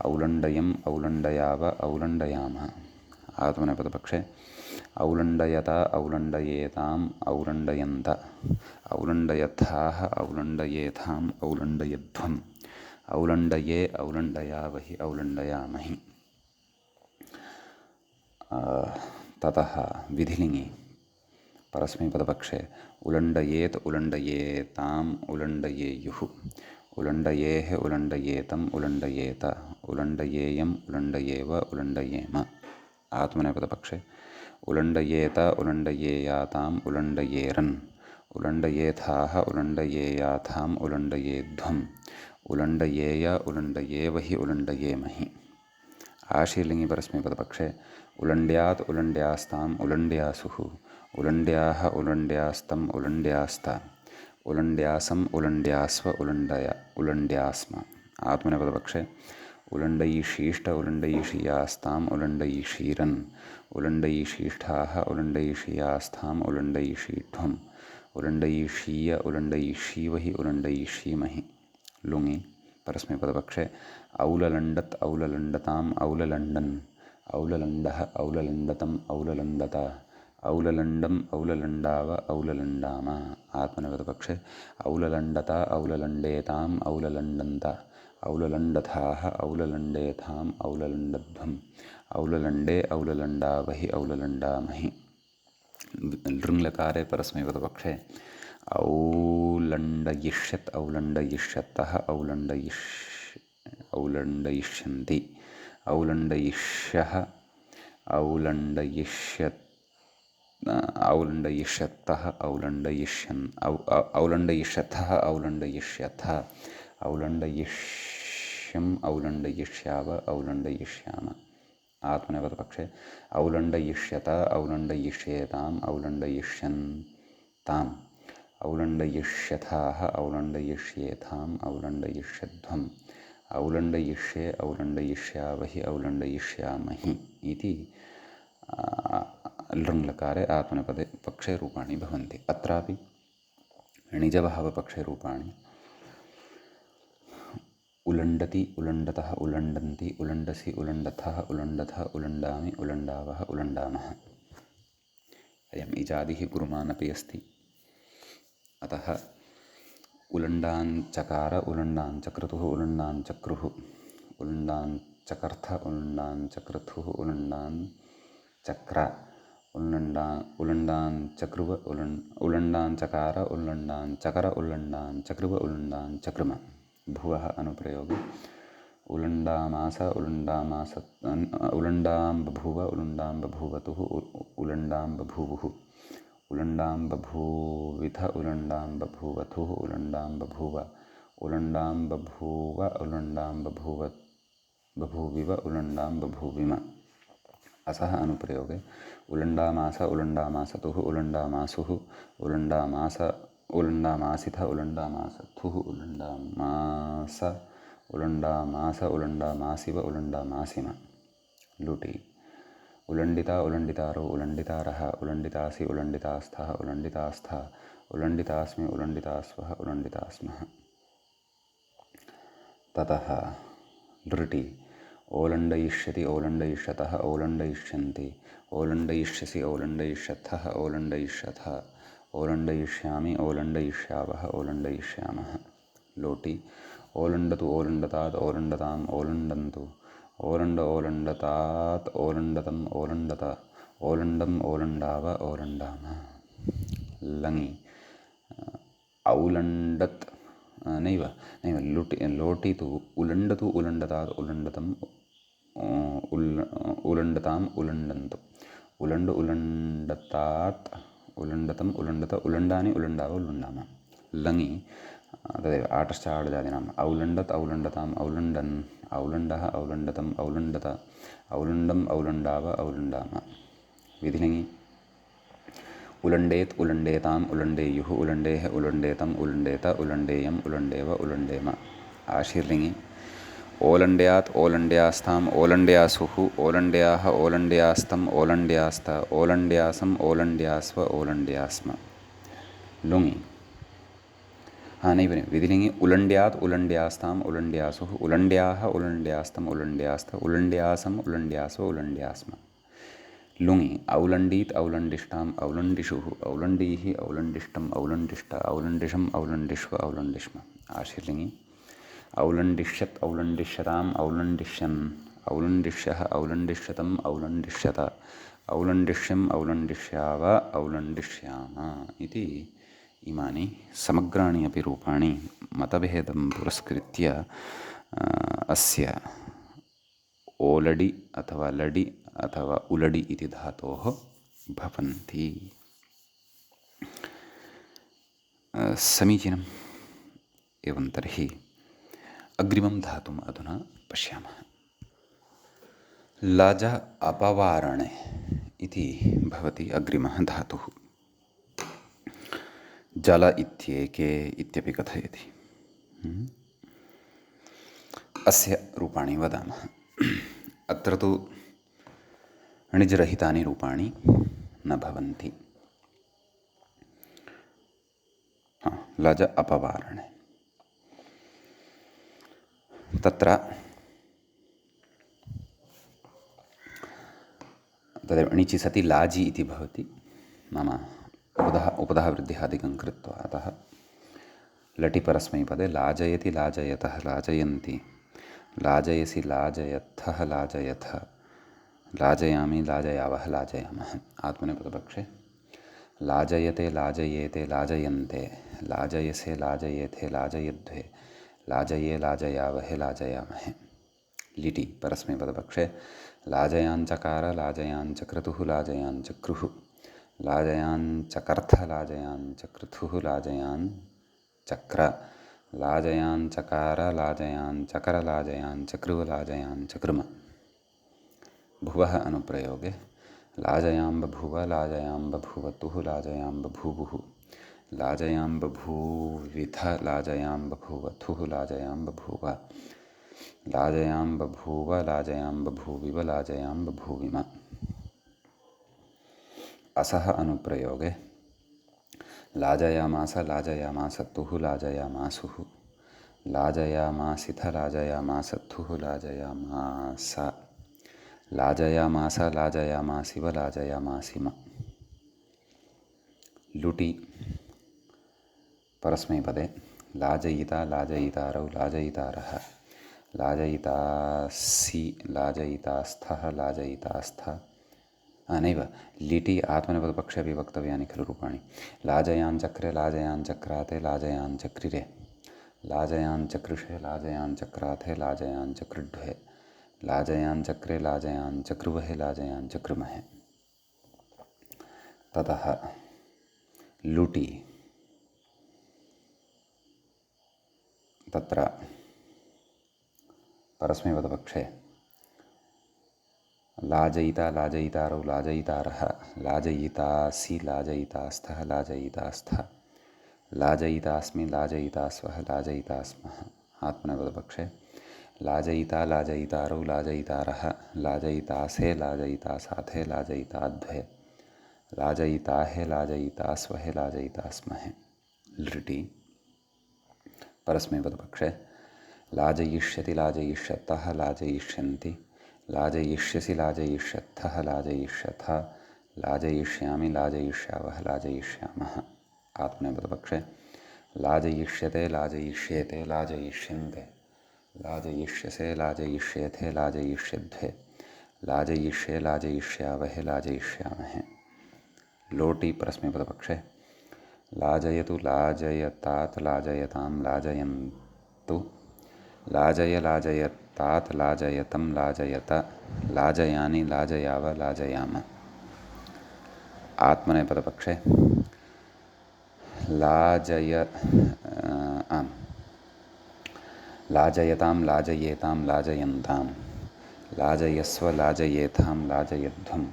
Speaker 1: औलण्डयम् औलण्डयाव औलण्डयामः। आत्मनेपदपक्षे औलण्डयत औलण्डयेताम् औलण्डयन्त औलण्डयथाः औलण्डयेथाम् औलण्डयध्वम् औलण्डये औलण्डयावहि औलण्डयामहि। ततः विधिलिङि परस्मैपदपक्षे उलण्डयेत् उलण्डयेताम् उलण्डयेयुः उलण्डयेः उलण्डयेतम् उलण्डयेत उलण्डयेयम् उलण्डयेव उलण्डयेम। आत्मनेपदपक्षे उलण्डयेत उलण्डयेयाताम् उलण्डयेरन् उलण्डयेथाः उलण्डयेयाथाम् उलण्डयेध्वम् उलण्डयेय उलण्डयेवहि उलण्डयेमहि। आशीर्लिङि परस्मैपदपक्षे उलण्ड्यात् उलण्ड्यास्ताम् उलण्ड्यासुः उलण्ड्याः उलण्ड्यास्तम् उलण्ड्यास्त उलण्ड्यासम् उलण्ड्यास्व उलण्ड्यास्म। आत्मनेपदपक्षे उलण्डयिषीष्ट उलण्डयिषीयास्ताम् उलण्डयिषीरन् उलण्डयिषीष्ठाः उलण्डयिषीयास्थाम् उलण्डयिषीध्वम् उलण्डयिषीय उलण्डयिषीवहि उलण्डयिषीमहि। लुङि परस्मैपदपक्षे औललण्डत् औललण्डताम् औललण्डन् औललण्डः औललण्डतम् औललण्डत औललण्डम् औललण्डाव औललण्डाम। आत्मनेपदपक्षे औललण्डत औललण्डेताम् औललण्डन्त औललण्डथाः औललण्डेथाम् औललण्डध्वम् औललण्डे औललण्डावहि औललण्डामहि। लृङ्लकारे परस्मैपदपक्षे औलण्डयिष्यत् औलण्डयिष्यत्तः औलण्डयिष्यन्ति औलण्डयिष्यः औलण्डयिष्यत्तः औलण्डयिष्यथः औलण्डयिष्यथ औलण्डयिष्यम् औलण्डयिष्याव औलण्डयिष्याम। आत्मनेपदपक्षे औलण्डयिष्यत औलण्डयिष्येताम् औलण्डयिष्यन्ताम् औलण्डयिष्यथाः औलण्डयिष्येथाम् औलण्डयिष्यध्वम् औलण्डयिष्ये औलण्डयिष्यावहि औलण्डयिष्यामहि इति लृङ्लकारे आत्मनेपदे पक्षे रूपाणि भवन्ति। अत्रापि निजभावपक्षे रूपाणि उलण्डति उलण्डतः उलण्डन्ति उलण्डसि उलण्डथः उलण्डथ उलण्डामि उलण्डावः उलण्डामः। अयम् इजादिः गुरुमानपि अस्ति। अतः उलण्डाञ्चकार उलण्डाञ्चक्रतुः उलण्डाञ्चक्रुः उलण्डाञ्चकर्थ उलण्डाञ्चक्रथुः उलण्डाञ्चक्र उलण्डाञ्चक्रुव उलण्डाञ्चकार उलण्डाञ्चकर उलण्डाञ्चक्रुव उलण्डाञ्चक्रुम। भुवः अनुप्रयोगे उलण्डामास उलण्डाम्बभूव उलण्डाम्बभूवतुः उलण्डाम्बभूवुः उलण्डाम्बभूविथ उलण्डाम्बभूवथुः उलण्डाम्बभूव उलण्डाम्बभूव उलण्डाम्बभूविव उलण्डाम्बभूविम। असः अनुप्रयोगे उलण्डामास उलण्डामासतुः उलण्डामासुः उलण्डामासिथ उलण्डामासथुः उलण्डामास उलण्डामासिव उलण्डामासिम। लुटि उलण्डिता उलण्डितारौ उलण्डितारः उलण्डितासि उलण्डितास्थः उलण्डितास्थ उलण्डितास्मि उलण्डितास्वः उलण्डितास्मः। ततः लृटि ओलण्डयिष्यति ओलण्डयिष्यतः ओलण्डयिष्यन्ति ओलण्डयिष्यसि ओलण्डयिष्यथः ओलण्डयिष्यथ ओलण्डयिष्यामि ओलण्डयिष्यावः ओलण्डयिष्यामः। लोटि ओलण्डतु ओलण्डतात् ओलण्डताम् ओलण्डन्तु ओलण्ड ओलण्डतात् ओलण्डतम् ओलण्डत ओलण्डम् ओलण्डाव ओलण्डाम। लङि औलण्डत् नैव नैव लोटितु उलण्डतु उलण्डतात् उलण्डतम् उलण्डताम् उलण्डन्तु उलण्ड उलण्डतात् उलण्डतम् उलण्डत उलण्डानि उलण्डाव उलण्डाम। लङि तदेव आटश्च आडजादीनाम् औलण्डत् औलण्डताम् औलण्डन् औलण्डः औलण्डतम् औलण्डत औलण्डम् औलण्डाव औलण्डाम। विधिलिङि उलण्डेत् उलण्डेताम् उलण्डेयुः उलण्डेः उलण्डेतम् उलण्डेत उलण्डेयम् उलण्डेव उलण्डेम। आशीर्लिङि ओलण्ड्यात् ओलण्ड्यास्ताम् ओलण्ड्यासुः ओलण्ड्याः ओलण्ड्यास्तम् ओलण्ड्यास्त ओलण्ड्यासम् ओलण्ड्यास्व ओलण्ड्यास्म। लुङि नैव विधिलिङि उलण्ड्यात् उलण्ड्यास्ताम् उलण्ड्यासुः उलण्ड्याः उलण्ड्यास्तम् उलण्ड्यास्त उलण्ड्यासम् उलण्ड्यासो उलण्ड्यास्म। लुङि औलण्डीत् औलण्डिष्टाम् औलण्डिषुः औलण्डीः औलण्डिष्टम् औलण्डिष्ट औलण्डिषम् औलण्डिष्व औलण्डिष्म। आशीर्लिङि औलण्डिष्यत् औलण्डिष्यताम् औलण्डिष्यन् औलण्डिष्यः औलण्डिष्यतम् औलण्डिष्यत औलण्डिष्यम् औलण्डिष्याव औलण्डिष्याम इति इमानि समग्राणि अपि रूपाणि मतभेदं पुरस्कृत्य अस्य ओलडि अथवा लडि अथवा उलडि इति धातोः भवन्ति। समीचीनम्। एवं तर्हि अग्रिमं धातुम् अधुना पश्यामः। लज अपवारणे इति भवति अग्रिमः धातुः। जल इत्येके इत्यपि कथयति। अस्य रूपाणि वदामः। अत्र तु णिज्रहितानि रूपाणि न भवन्ति। लज अपवारणे तत्र तदेव णिचि सति लाजि इति भवति। नाम उपधः वृद्धिहादिकं कृत्वा अतः लटि परस्मैपदे लाजयति लाजयतः लाजयन्ति लाजयसि लाजयथः लाजयथ लाजयामि लाजयावः लाजयामः। आत्मनेपदपक्षे लाजयते लाजयेते लाजयन्ते लाजयसे लाजयेथे लाजयध्वे लाजये लाजयावहे लाजयामहे। लिटि परस्मैपदपक्षे लाजयाञ्चकार लाजयाञ्चक्रतुः लाजयाञ्चक्रुः लाजयाञ्चकर्थ लाजयाञ्चकृथुः लाजयाञ्चक्र लाजयाञ्चकार लाजयाञ्चकर लाजयाञ्चकृव लाजयाञ्चकृम। भुवः अनुप्रयोगे लाजयां बभूव लाजयां बभूवतुः लाजयां बभूवुः लाजयां बभूविथ लाजयां बभूवथुः लाजयां बभूव लाजयां बभूव लाजयां बभूविव लाजयां बभूविम। असः अनुप्रयोगे लाजयामास लाजयामासत्तुः लाजयामासुः लाजयामासिथ लाजयामासत्थुः लाजयामास लाजयामास लाजयामासिव लाजयामासिम। लुटि परस्मैपदे लाजयिता लाजयितारौ लाजयितारः लाजयितासि लाजयितास्थः लाजयितास्थ। नैव लिटि आत्मनेपदपक्षे अपि वक्तव्यानि खलु रूपाणि। लाजयाञ्चक्रे लाजयाञ्चक्राते लाजयाञ्चक्रिरे लाजयाञ्चकृषे लाजयाञ्चक्राथे लाजयाञ्चकृड्वे लाजयाञ्चक्रे लाजयाञ्चक्रुवहे लाजयाञ्चकृमहे। ततः लुटि तत्र परस्मैपदपक्षे लाजयिता लाजयितारौ लाजयितारः लाजयितासि लाजयितास्थः लाजयितास्थ लाजयितास्मि लाजयितास्वः लाजयितास्मः। आत्मनेपदपक्षे लाजयिता लाजयितारौ लाजयितारः लाजयितासे लाजयितासाथे लाजयिताध्वे लाजयिताहे लाजयितास्वहे लाजयितास्महे। लृटि परस्मैपदपक्षे लाजयिष्यति लाजयिष्यतः लाजयिष्यन्ति लाजयिष्यसि लाजयिष्यत्थः लाजयिष्यथ लाजयिष्यामि लाजयिष्यावः लाजयिष्यामः। आत्मनेपदपक्षे लाजयिष्यते लाजयिष्येते लाजयिष्यन्ते लाजयिष्यसे लाजयिष्येथे लाजयिष्यध्वे लाजयिष्ये लाजयिष्यावहे लाजयिष्यामहे। लोटी परस्मैपदपक्षे लाजयतु लाजयतात् लाजयतां लाजयन्तु लाजय लाजयतात् लाजयतं लाजयत लाजयानि लाजयाव लाजयाम। आत्मनेपदपक्षे लाजयतां लाजयेतां लाजयन्तां लाजयस्व लाजयेथां लाजयध्वं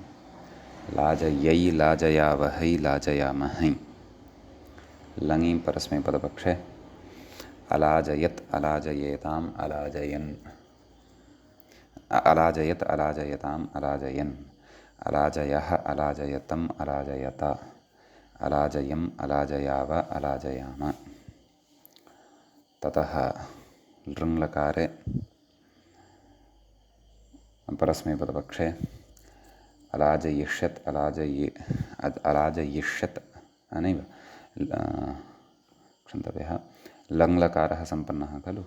Speaker 1: लाजयै लाजयावहै लाजयामहै। लङि परस्मैपदपक्षे अलाजयत् अलाजयेताम् अलाजयन् अलाजयत् अलाजयताम् अलाजयन् अलाजयः अलाजयतम् अलाजयत अलाजयम् अलाजयाव अलाजयाम। ततः लृङ्लकारे परस्मैपदपक्षे अलाजयिष्यत् अलाजयिष्यत् नैव क्षन्तव्यः लङ्लकारः सम्पन्नः खलु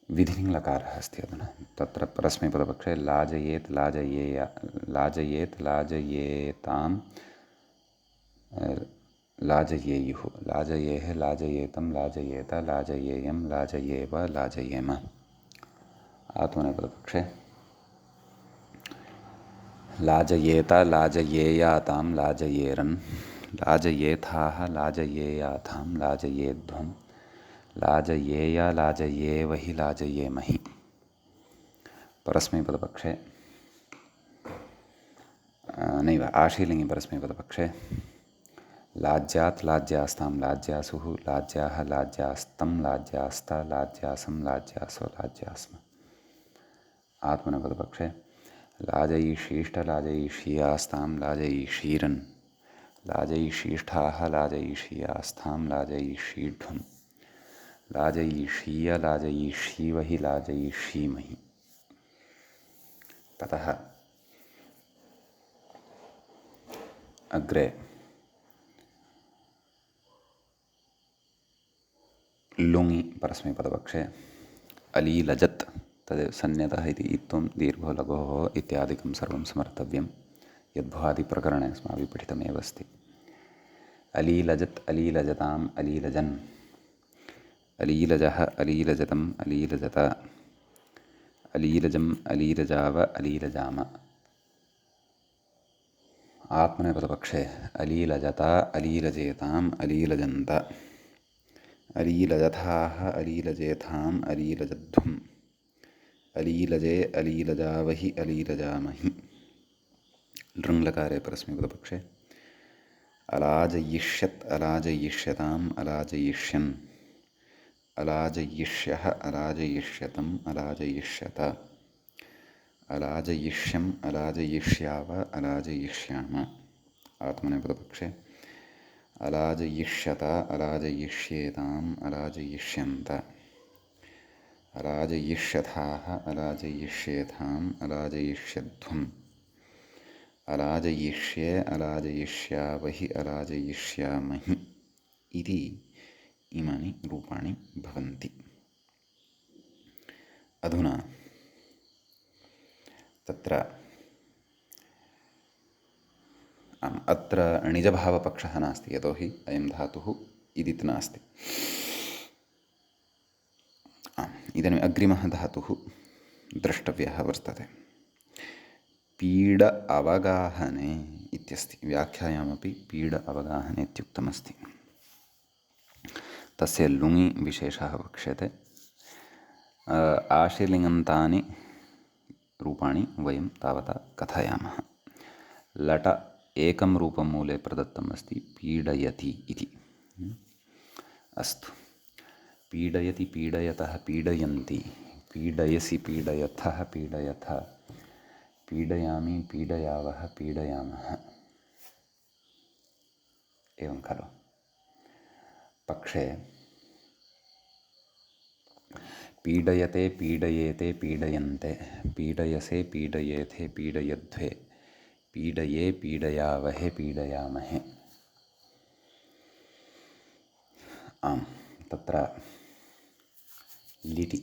Speaker 1: विधिङ्लकारः अस्ति अधुना तत्र परस्मैपदपक्षे लाजयेत् लाजयेत् लाजयेतां लाजयेयुः लाजयेः लाजयेतं लाजयेत लाजयेयं लाजयेव लाजयेम। आत्मनेपदपक्षे लाजयेत लाजयेयातां लाजयेरन् लाजयेथाः लाजयेयाथां लाजयेध्वं लाजयेय लाजयेवहि लाजयेमहि। परस्मैपदपक्षे नैव आशीलिङ्गि परस्मैपदपक्षे लाज्यात् लाज्यास्तां लाज्यासुः लाज्याः लाज्यास्तं लाज्यास्त लाज्यासं लाज्यासो लाज्यास्म। आत्मनेपदपक्षे लाजयिषीष्ट लाजयिषीयास्तां लाजयिषीरन् लाजयिषीष्ठाः लाजयिषीयास्थां लाजयिषीढ्वं लाजयिषीय लाजयिषीवहि लाजयिषीमहि। ततः अग्रे लुङि परस्मैपदपक्षे अलीलजत् तद् सन्न्यतः इति इत्थं दीर्घो लघोः इत्यादिकं सर्वं समर्थव्यं यद्भुवादिप्रकरणे अस्माभिः पठितमेव अस्ति। अलीलजत् अलीलजताम् अलीलजन् अलीलजः अलीलजतम् अलीलजत अलीलजम् अलीलजाव अलीलजाम। आत्मनेपदपक्षे अलीलजत अलीलजेताम् अलीलजन्त अलीलजथाः अलीलजेथाम् अलीलजध्वम् अलीलजे अलीलजावहि अलीलजामहि। लृङ्लकारे परस्मैपदपक्षे अलाजयिष्यत् अलाजयिष्यताम् अलाजयिष्यन् अलाजयिष्यः अलाजयिष्यतम् अलाजयिष्यत अलाजयिष्यम् अलाजयिष्याव अलाजयिष्याम। आत्मनेपदपक्षे अलाजयिष्यत अलाजयिष्येताम् अलाजयिष्यन्त अलाजयिष्यथाः अलाजयिष्येथाम् अलाजयिष्यध्वम् अलाजयिष्ये अलाजयिष्यावहि अलाजयिष्यामहि इति इमानि रूपाणि भवन्ति। अधुना तत्र अत्र णिजभावपक्षः नास्ति यतोहि अयं धातुः इदित् नास्ति। इदानीम् अग्रिमः धातुः द्रष्टव्यः वर्तते। पीड अवगाहने इत्यस्ति व्याख्यायामपि पीड अवगाहने इत्युक्तमस्ति। तस्य लुङि विशेषः वक्ष्यते। आशीलिङ्गन्तानि रूपाणि वयं तावता कथयामः। लट एकं रूपं मूले प्रदत्तम् अस्ति पीडयति इति। अस्तु पीडयति पीडयतः पीडयन्ति पीडयसि पीडयथः पीडयथ पीडयामि पीडयावः पीडयामः। एवं खलु। पक्षे पीडयते पीडयेते पीडयन्ते पीडयसे पीडयेथे पीडयध्वे पीडये पीडयावहे पीडयामहे। आम् तत्र लिटि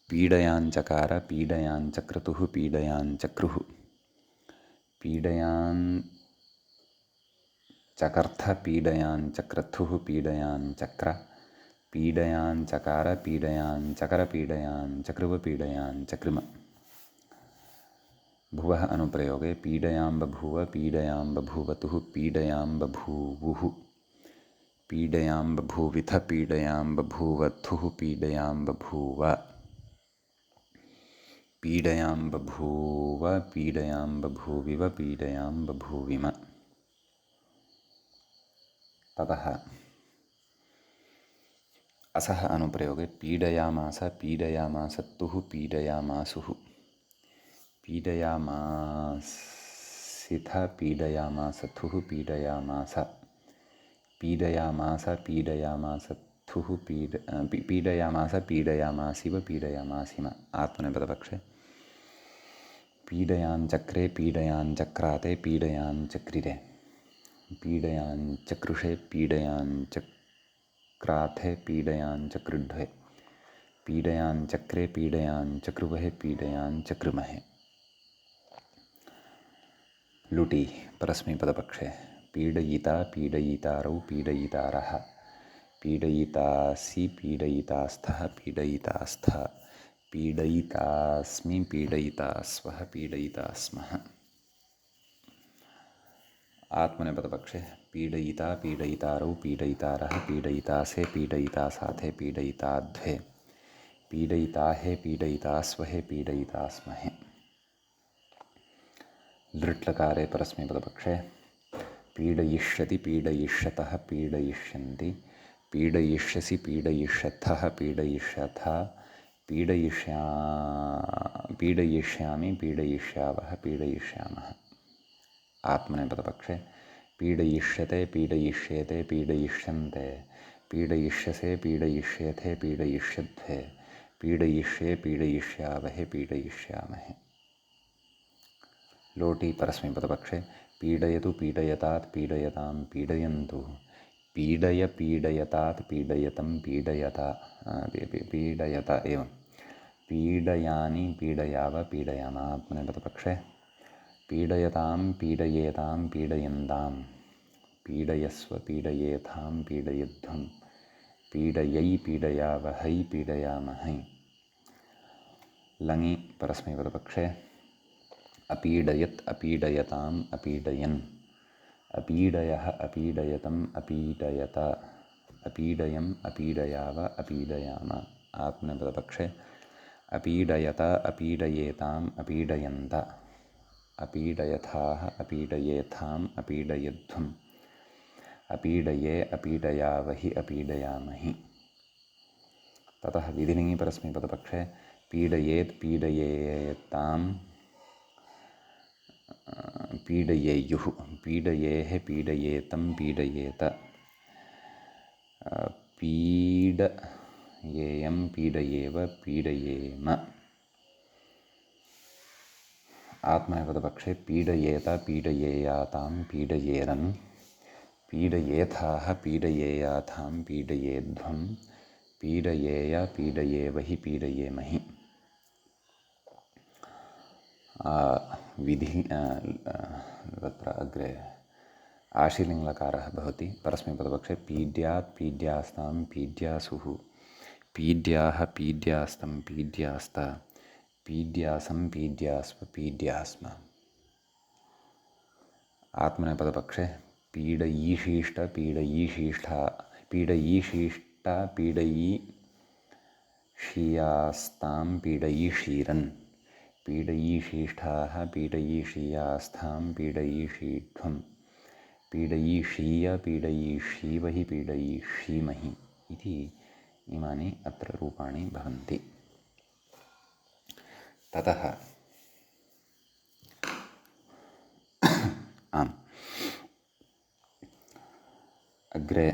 Speaker 1: पीडयाञ्चकार पीडयाञ्चक्रतुः पीडयाञ्चक्रुः पीडयाञ्चकर्थ पीडयाञ्चक्रतुः पीडयाञ्चक्र पीडयाञ्चकार पीडयाञ्चकर पीडयाञ्चकृव पीडयाञ्चकृम भुवः अनुप्रयोगे पीडयां बभूव पीडयां बभूवतुः पीडयां बभूवुः पीडयां बभूविथ पीडयां बभूवथुः पीडयां बभूव पीडयां बभूव पीडयां बभूविव पीडयां बभूविम ततः असः अनुप्रयोगे पीडयामास पीडयामासत्तुः पीडयामासुः पीडयामासिथ पीडयामासथुः पीडयामास पीडयामास पीडयामासथुः पीडयामास पीडयामासिव पीडयामासिम आत्मनेपदपक्षे पीडयाञ्चक्रे पीडयाञ्चक्राते पीडयाञ्चक्रिरे पीडयाञ्चकृषे पीडयाञ्चक्राथे पीडयाञ्चकृध्वे पीडयाञ्चक्रे पीडयाञ्चक्रुवहे पीडयाञ्चकृमहे लुटि परस्मैपदपक्षे पीडयिता पीडयितारौ पीडयितारः पीडयितासि पीडयितास्थः पीडयितास्थ पीडयितास्मि पीडयितास्वः पीडयितास्मः आत्मनेपदपक्षे पीडयिता पीडयितारौ पीडयितारः पीडयितासे पीडयितासाथे पीडयिताध्वे पीडयिताहे पीडयितास्वहे पीडयितास्महे दृट्लकारे परस्मैपदपक्षे पीडयिष्यति पीडयिष्यतः पीडयिष्यन्ति पीडयिष्यसि पीडयिष्यथः पीडयिष्यथ पीडयिष्यामि पीडयिष्यावः पीडयिष्यामः आत्मनेपदपक्षे पीडयिष्यते पीडयिष्येते पीडयिष्यन्ते पीडयिष्यसे पीडयिष्येथे पीडयिष्यध्वे पीडयिष्ये पीडयिष्यावहे पीडयिष्यामहे लोटि परस्मैपदपक्षे पीडयतु पीडयतात् पीडयतां पीडयन्तु पीडय पीडयतात् पीडयतं पीडयता पीडयत एवं पीडयानि पीडयाव पीडयाम आत्मनेपदपक्षे पीडयतां पीडयेतां पीडयन्तां पीडयस्व पीडयेथां पीडयध्वं पीडयै पीडयावहै पीडयामहै लङि परस्मैपदपक्षे अपीडयत् अपीडयताम् अपीडयन् अपीडयः अपीडयतम् अपीडयत अपीडयम् अपीडयाव अपीडयाम आत्मनेपदपक्षे अपीडयत अपीडयेताम् अपीडयन्त अपीडयथाः अपीडयेथाम् अपीडयध्वम् अपीडये अपीडयावहि अपीडयामहि ततः विधिलिङि परस्मैपदपक्षे पीडयेत् पीडयेतां पीडयेयुः पीडयेः पीडयेतं पीडयेत पीडयेयं पीडयेव पीडयेम आत्मनेपदपक्षे पीडयेत पीडयेयातां पीडयेरन् पीडयेथाः पीडयेयाथां पीडयेध्वं पीडयेय पीडयेवहि पीडयेमहि विधि तत्र अग्रे आशीलिङ्लकारः भवति परस्मैपदपक्षे पीड्यात् पीड्यास्तां पीड्यासुः पीड्याः पीड्यास्तं पीड्यास्त पीड्यासं पीड्यास्व पीड्यास्म आत्मनेपदपक्षे पीडयीशीष्ट पीडयीशीष्ठा पीडयीशीष्ट पीडयीषीयास्तां पीडयीषीरन् पीडयीशीष्ठाः पीडयीषीयास्थां पीडयीषीध्वं पीडयीषीय पीडयीषीवहि पीडयीषीमहि इति इमानि अत्र रूपाणि भवन्ति ततः आम् अग्रे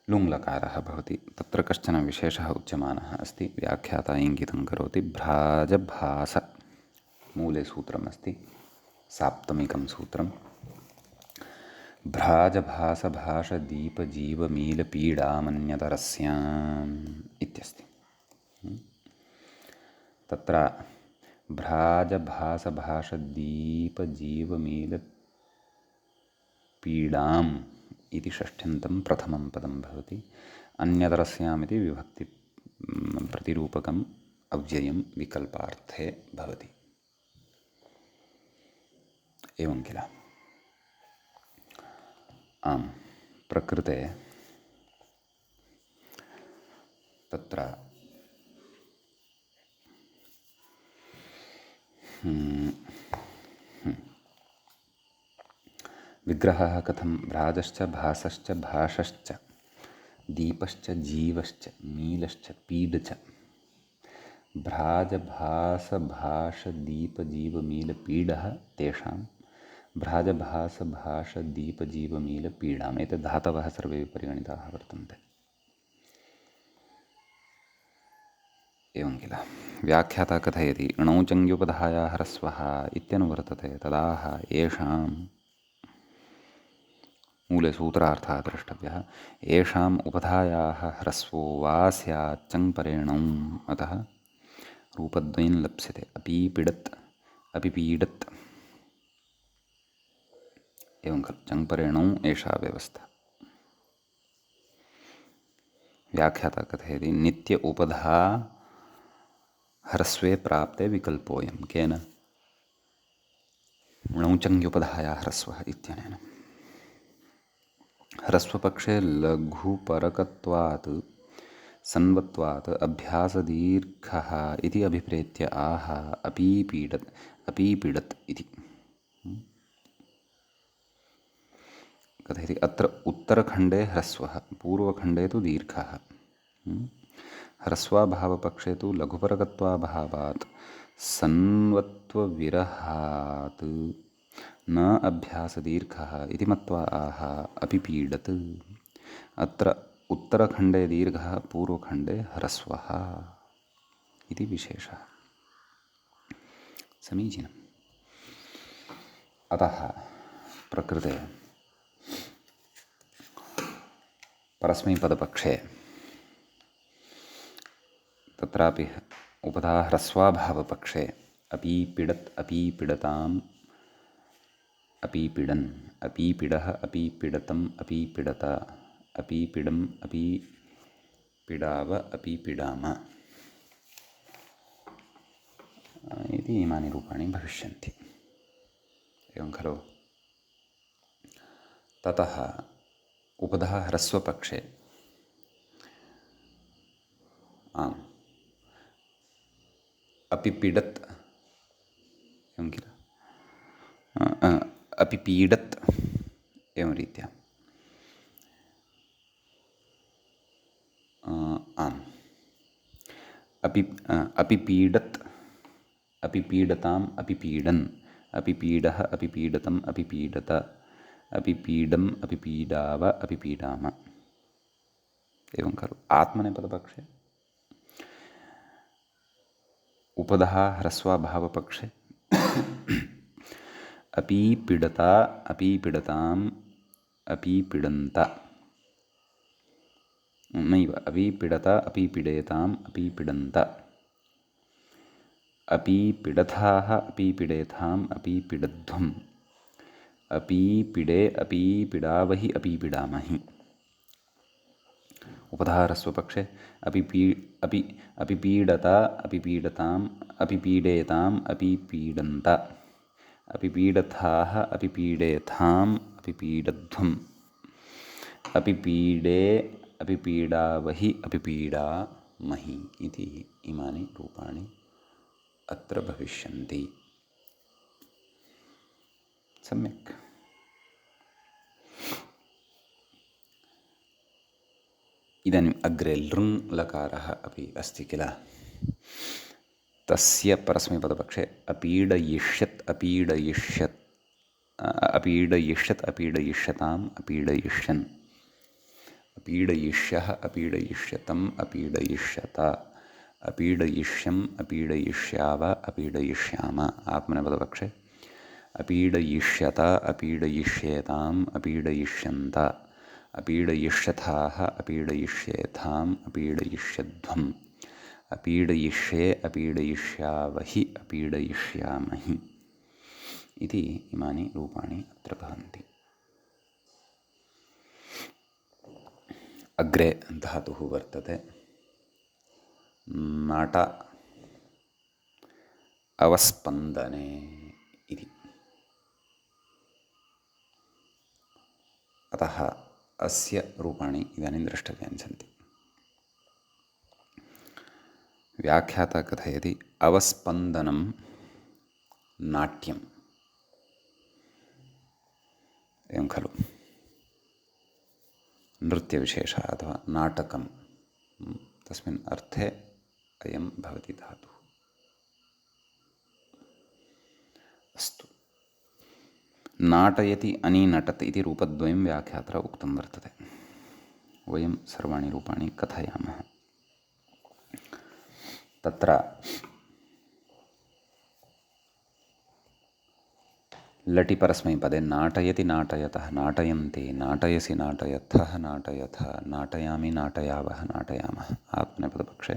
Speaker 1: लुङ्लकारः भवति तत्र कश्चन विशेषः उच्यमानः अस्ति व्याख्याता इङ्गितं करोति भ्राजभास मूले सूत्रमस्ति साप्तमिकं सूत्रं भ्राजभासभाषदीपजीवमीलपीडामन्यतरस्याम् इत्यस्ति। तत्र भ्राजभासभाषदीपजीवमीलपीडाम् इति षष्ठ्यन्तं प्रथमं पदं भवति। अन्यतरस्याम् इति विभक्ति प्रतिरूपकम् अव्ययं विकल्पार्थे भवति। एवं किल? आम्, प्रकृते तत्र विग्रहः कथं भ्राजश्च भासश्च भाषश्च दीपश्च जीवश्च मीलश्च पीड च भ्राजभासभाषदीपजीवमीलपीडः तेषां भ्राजभासभाषदीपजीवमीलपीडाम् एते धातवः सर्वे परिगणिताः वर्तन्ते। एवं किल? व्याख्याता कथयति णौचङ्ग्युपधायाः ह्रस्वः इत्यनुवर्तते तदाह येषां मूले सूत्रार्थः द्रष्टव्यः। येषाम् उपधायाः ह्रस्वो वा स्यात् चङ्परेणौ अतः रूपद्वयं लप्स्यते। अपीपिडत् अपिपीडत् एवं खलु चङ्परेणौ एषा व्यवस्था। व्याख्याता कथयति नित्य उपधा ह्रस्वे प्राप्ते विकल्पोऽयं केन? णौचङ्ग्युपधायाः ह्रस्वः इत्यनेन। ह्रस्वपक्षे लघुपरकत्वात् सन्वत्वात् अभ्यासदीर्घः इति अभिप्रेत्य आह अपीपीडत् अपीपीडत् इति कथयति। अत्र उत्तरखण्डे ह्रस्वः पूर्वखण्डे तु दीर्घः। ह्रस्वाभावपक्षे तु लघुपरकत्वाभावात् सन्वत्वविरहात् न अभ्यासदीर्घः इति मत्वा आह अपिपीडत्। अत्र उत्तरखण्डे दीर्घः पूर्वखण्डे ह्रस्वः इति विशेषः। समीचीनम्। अतः प्रकृते परस्मैपदपक्षे तत्रापि उपधा ह्रस्वाभावपक्षे अपीपिडत् अपीपिडताम् अपीपिडन् अपीपिडः अपीपिडतम् अपीपिडत अपीपिडम् अपीपिडाव अपीपिडाम इति इमानि रूपाणि भविष्यन्ति। एवं खलु? ततः उपधा ह्रस्वपक्षे आम् अपिपीडत् एवं किल? अपिपीडत् एवं रीत्या आम् अपिपीडत् अपिपीडताम् अपिपीडन् अपिपीडः अपिपीडतम् अपिपीडत अपिपीडम् अपिपीडाव अपिपीडाम एवं खलु? आत्मनेपदपक्षे उपधा ह्रस्वाभावपक्षे अपीपिडता अपीपिडताम् अपीपिडन्त नैव अपीपिडत अपीपिडेताम् अपीपिडन्त अपीपिडथाः अपीपिडेथाम् अपीपिडध्वम् अपीपिडे अपीपिडावहि अपीपिडामहि। उपधा ह्रस्वपक्षे अपीपीडत अपीपीडताम् अपीपीडेताम् अपीपीडन्त अपीपीडथाः अपीपीडेथाम् अपीपीडध्वम् अपीपीडे अपीपीडावहि अपीपीडामहि इति इमानि रूपाणि अत्र भविष्यन्ति। सम्यक्। इदानीम् अग्रे लृङ् लकारः अपि अस्ति किल? तस्य परस्मैपदपक्षे अपीडयिष्यत् अपीडयिष्यत् अपीडयिष्यत् अपीडयिष्यताम् अपीडयिष्यन् अपीडयिष्यः अपीडयिष्यतम् अपीडयिष्यत अपीडयिष्यम् अपीडयिष्याव अपीडयिष्याम। आत्मनेपदपक्षे अपीडयिष्यत अपीडयिष्येताम् अपीडयिष्यन्त अपीडयिष्यथाः अपीडयिष्येथाम् अपीडयिष्यध्वम् अपीडयिष्ये अपीडयिष्यावहि अपीडयिष्यामहि इति इमानि रूपाणि अत्र भवन्ति। अग्रे धातुः वर्तते नाट अवस्पन्दने इति। अतः अस्य रूपाणि इदानीं द्रष्टव्यानि सन्ति। व्याख्याता कथयति अवस्पन्दनं नाट्यम् एवं खलु, नृत्यविशेषः अथवा नाटकं तस्मिन् अर्थे अयं भवति धातुः। अस्तु, नाटयति अनीनटत् इति रूपद्वयं व्याख्यात्रा उक्तं वर्तते। वयं सर्वाणि रूपाणि कथयामः। तत्र लटि परस्मैपदे नाटयति नाटयतः नाटयन्ति नाटयसि नाटयथः नाटयथ नाटयामि नाटयावः नाटयामः। आत्मनेपदपक्षे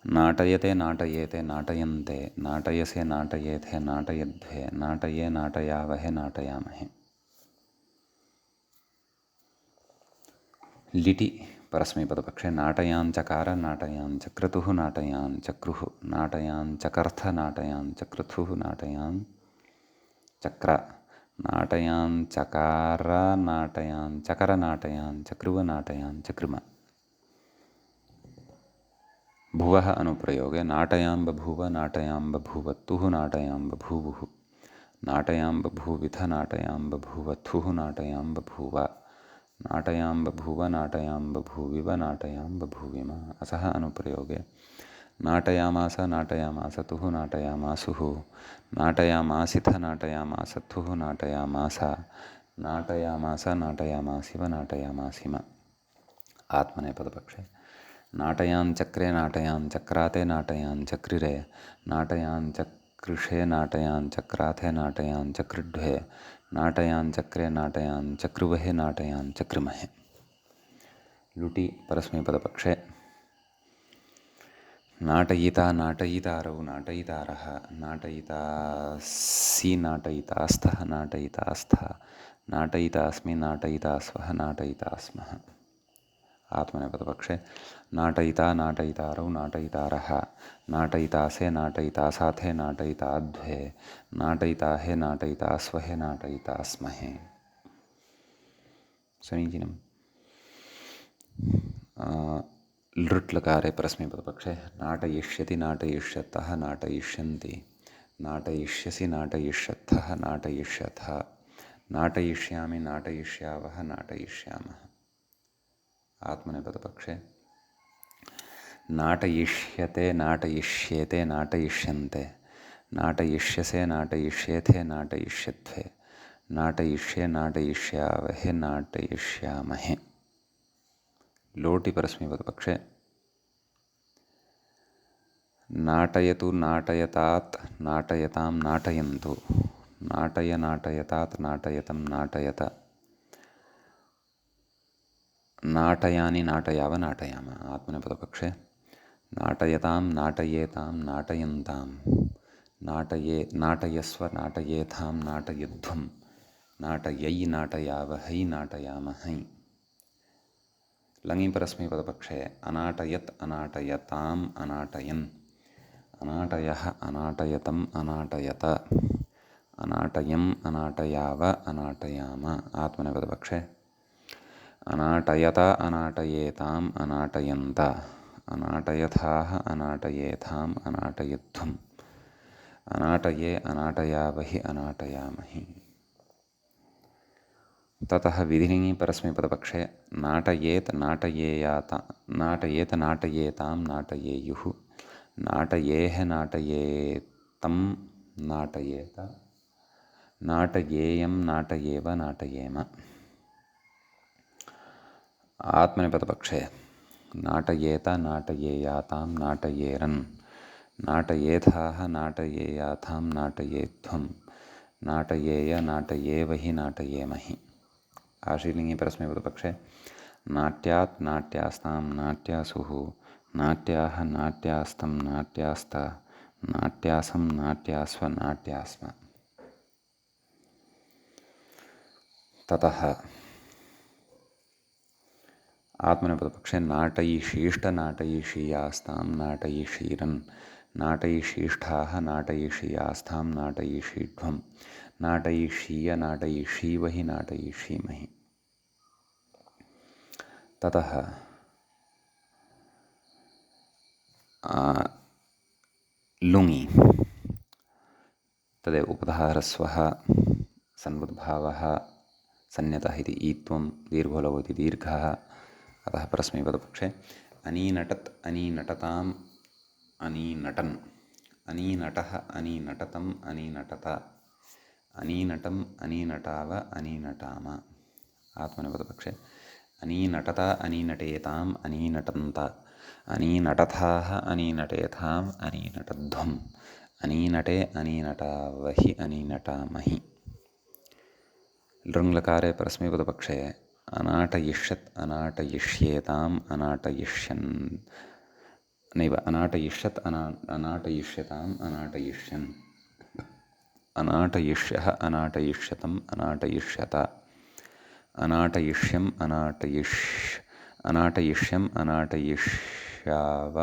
Speaker 1: नाटयते नाटयेते नाटयन्ते नाटयसे नाटयेथे नाटयध्वे नाटये नाटयावहे नाटयामहे। लिटि परस्मैपदपक्षे नाटयाञ्चकार नाटयाञ्चक्रतुः नाटयाञ्चक्रुः नाटयाञ्चकर्थ नाटयाञ्चक्रतुः नाटयाञ्चक्र नाटयाञ्चकार नाटयाञ्चकर नाटयाञ्चक्रुव नाटयाञ्चकृम। भुवः अनुप्रयोगे नाटयां बभूव नाटयां बभूवत्तुः नाटयां बभूवुः नाटयां बभूविथ नाटयां बभूवथुः नाटयां बभूव नाटयां बभूव नाटयां बभूविव नाटयां बभूविम। असः अनुप्रयोगे नाटयामास नाटयामासतुः नाटयामासुः नाटयामासिथ नाटयामासथुः नाटयामास नाटयामास नाटयामासिव नाटयामासिम। आत्मनेपदपक्षे नाटयाञ्चक्रे नाटयाञ्चक्राते नाटयाञ्चक्रिरे नाटयाञ्चकृषे नाटयाञ्चक्राथे नाटयाञ्चकृड्वे नाटयाञ्चक्रे नाटयाञ्चक्रुवहे नाटयाञ्चकृमहे। लुटि परस्मैपदपक्षे नाटयिता नाटयितारौ नाटयितारः नाटयितासि नाटयितास्तः नाटयितास्था नाटयितास्मि नाटयितास्वः नाटयितास्मः। आत्मनेपदपक्षे नाटयिता नाटयितारौ नाटयितारः नाटयितासे नाटयितासाथे नाटयिताध्वे नाटयिताहे नाटयितास्वहे नाटयितास्महे। समीचीनम्। लृट्लकारे परस्मैपदपक्षे नाटयिष्यति नाटयिष्यतः नाटयिष्यन्ति नाटयिष्यसि नाटयिष्यथः नाटयिष्यथ नाटयिष्यामि नाटयिष्यावः नाटयिष्यामः। आत्मनेपदपक्षे नाटयिष्यते नाटयिष्येते नाटयिष्यन्ते नाटयिष्यसे नाटयिष्येथे नाटयिष्यध्वे नाटयिष्ये नाटयिष्यावहे नाटयिष्यामहे। लोटि परस्मैपदपक्षे नाटयतु नाटयतात् नाटयतां नाटयन्तु नाटय नाटयतात् नाटयतं नाटयत नाटयानि नाटयाव नाटयाम। आत्मनेपदपक्षे नाटयतां नाटयेतां नाटयन्तां नाटये नाटयस्व नाटयेथां नाटयध्वं नाटयै नाटयावहै नाटयामहै। लङि परस्मैपदपक्षे अनाटयत् अनाटयताम् अनाटयन् अनाटयः अनाटयतम् अनाटयत अनाटयम् अनाटयाव अनाटयाम। आत्मनेपदपक्षे अनाटयत अनाटयेताम् अनाटयन्त अनाटयथाः अनाटयेथाम् अनाटयध्वम् अनाटये अनाटयावहि अनाटयामहि। ततः विधिलिङि परस्मैपदपक्षे नाटयेत् नाटयेयात नाटयेत नाटयेतां नाटयेयुः नाटयेः नाटयेतं नाटयेत नाटयेयं नाटयेव नाटयेम। आत्मनेपदपक्षे नाटयेत नाटयेयातां नाटयेरन् नाटयेथाः नाटयेयाथां नाटयेध्वं नाटयेय नाटयेवहि नाटयेमहि। आशीर्लिङ्गे परस्मैपदपक्षे नाट्यात् नाट्यास्तां नाट्यासुः नाट्याः नाट्यास्तं नाट्यास्ता नाट्यासं नाट्यास्व नाट्यास्म। ततः आत्मनेपदपक्षे नाटयिषीष्ट नाटयिषीयास्तां नाटयिषीरन् नाटयिषीष्ठाः नाटयिषीयास्तां नाटयिषीध्वं नाटयिषीय नाटयिषीवहि नाटयिषीमहि। ततः लुङि तदेव उपधारस्वः सन्वद्भावः सन्यतः इति ईत्वं दीर्घो लभते दीर्घः। अतः परस्मैपदपक्षे अनीनटत् अनीनटताम् अनीनटन् अनीनटः अनीनटतम् अनीनटत अनीनटम् अनीनटाव अनीनटाम। आत्मनेपदपक्षे अनीनटत अनीनटेताम् अनीनटन्त अनीनटथाः अनीनटेथाम् अनीनटध्वम् अनीनटे अनीनटावहि अनीनटामहि। लृङ्लकारे परस्मैपदपक्षे अनाटयिष्यत् अनाटयिष्येताम् अनाटयिष्यन् नैव अनाटयिष्यत् अनाटयिष्यताम् अनाटयिष्यन् अनाटयिष्यः अनाटयिष्यतम् अनाटयिष्यत अनाटयिष्यम् अनाटयिष्यम् अनाटयिष्याव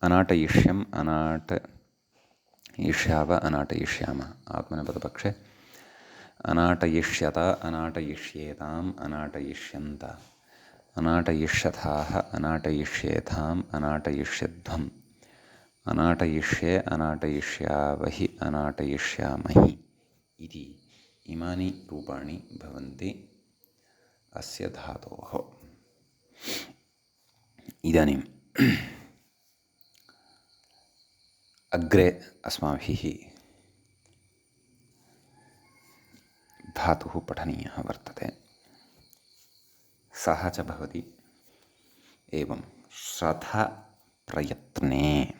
Speaker 1: अनाटयिष्यम् अनाटयिष्याव अनाटयिष्याम। आत्मनेपदपक्षे अनाटयिष्यत अनाटयिष्येताम् अनाटयिष्यन्त अनाटयिष्यथाः अनाटयिष्येथाम् अनाटयिष्यध्वम् अनाटयिष्ये अनाटयिष्यावहि अनाटयिष्यामहि इति इमानि रूपाणि भवन्ति अस्य धातोः। इदानीम् अग्रे अस्माभिः धातुः पठनीयः वर्तते। सः च भवति एवं श्रथ प्रयत्ने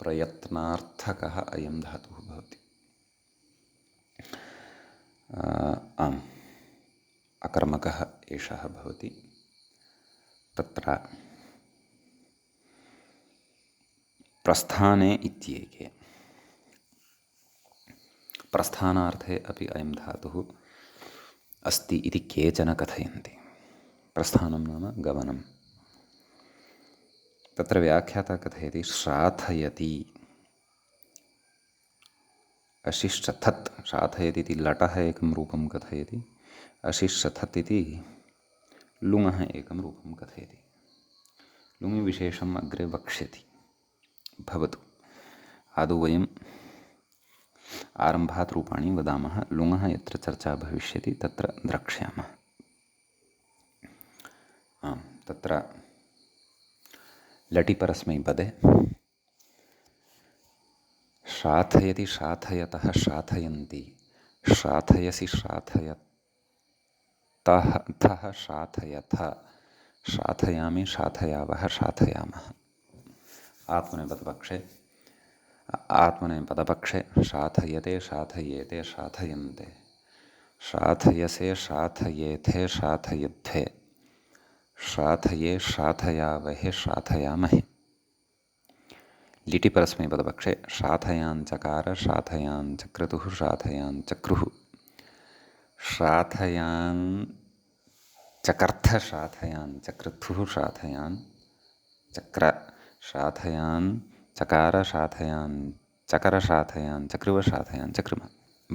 Speaker 1: प्रयत्नार्थकः अयं धातुः भवति। आम् अकर्मकः एषः भवति। तत्र प्रस्थाने इत्येके प्रस्थानार्थे अपि अयं धातुः अस्ति इति केचन कथयन्ति। प्रस्थानं नाम गमनं। तत्र व्याख्याता कथयति श्राथयति अशिश्रथत् श्राथयति इति लटः एकं रूपं कथयति अशिश्रथत् इति लुङः एकं रूपं कथयति। लुङि विशेषम् अग्रे वक्ष्यति। भवतु आदौ वयम् आरम्भात् रूपाणि वदामः। लुङः यत्र चर्चा भविष्यति तत्र द्रक्ष्यामः। आम् तत्र लटिपरस्मैपदे श्राथयति श्राथयतः श्राथयन्ति श्राथयसि श्राथयतः श्राथयथ श्राथयामि श्राथयावः श्राथयामः। आत्मनेपदपक्षे श्राथयते श्राथयेते श्राथयन्ते श्राथयसे श्राथयेथे श्राथयध्वे श्राथये श्राथयावहे श्राथयामहे। लिटिपरस्मैपदपक्षे श्राथयाञ्चकार श्राथयाञ्चक्रतुः श्राथयाञ्चक्रुः श्राथयाञ्चकर्थ श्राथयाञ्चक्रतुः श्राथयाञ्चक्र श्राथयाञ्चकार श्राथयाञ्चकर श्राथयाञ्चकृव श्राथयाञ्चकृम।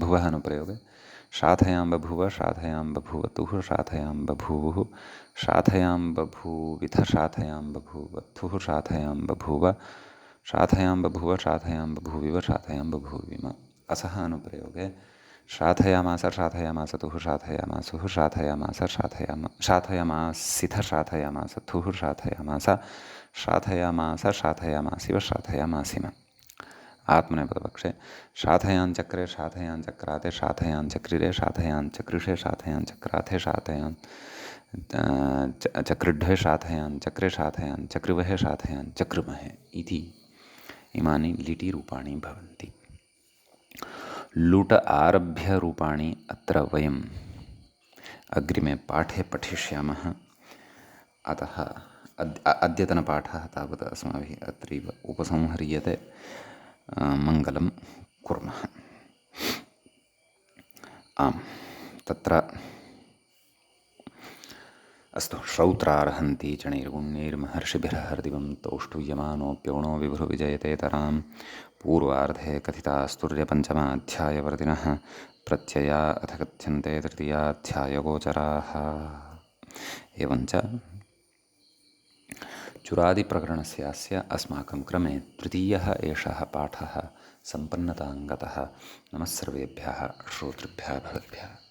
Speaker 1: भुवः अनुप्रयोगे श्राथयां बभूव श्राथयां बभूवतुः श्राथयां बभूवुः श्राथयां बभूविथ श्राथयां बभूवथुः श्राथयां बभूव श्राथयां बभूव श्राथयां बभूविव श्राथयां बभूविम। असः अनुप्रयोगे श्राथयामास श्राथयामासतुः श्राथयामासुः श्राथयामास श्राथयामासिथ श्राथयामासथुः श्राथयामास श्राथयामास श्राथयामासिव श्राथयामासिम। आत्मनेपदपक्षे श्राथयाञ्चक्रे श्राथयाञ्चक्राते श्राथयाञ्चक्रिरे श्राथयाञ्चकृषे श्राथयाञ्चक्राथे चक्रिढ्ढे शाथयान्, चक्रे शाथयान्, चक्रिवहे शाथयान्, चक्रिमहे इति इमानि लिटिरूपाणि भवन्ति। लुट आरभ्य रूपाणि अत्र वयम् अग्रिमे पाठे पठिष्यामः। अतः अद्यतनपाठः तावत् अस्माभिः अत्रैव उपसंह्रियते। मङ्गलं कुर्मः। आम्, तत्र अस्तु। श्रौत्रार्हन्ति चणैर्गुण्यैर्महर्षिभिर्हर्दिवं तौष्टुयमानोऽप्यवणो विभुर्विजयतेतरां। पूर्वार्धे कथितास्तुर्यपञ्चमाध्यायवर्तिनः प्रत्यया अथ कथ्यन्ते तृतीयाध्यायगोचराः। एवञ्च चुरादिप्रकरणस्यास्य अस्माकं क्रमे तृतीयः एषः पाठः सम्पन्नतां गतः। नमः सर्वेभ्यः श्रोतृभ्यः भवद्भ्यः।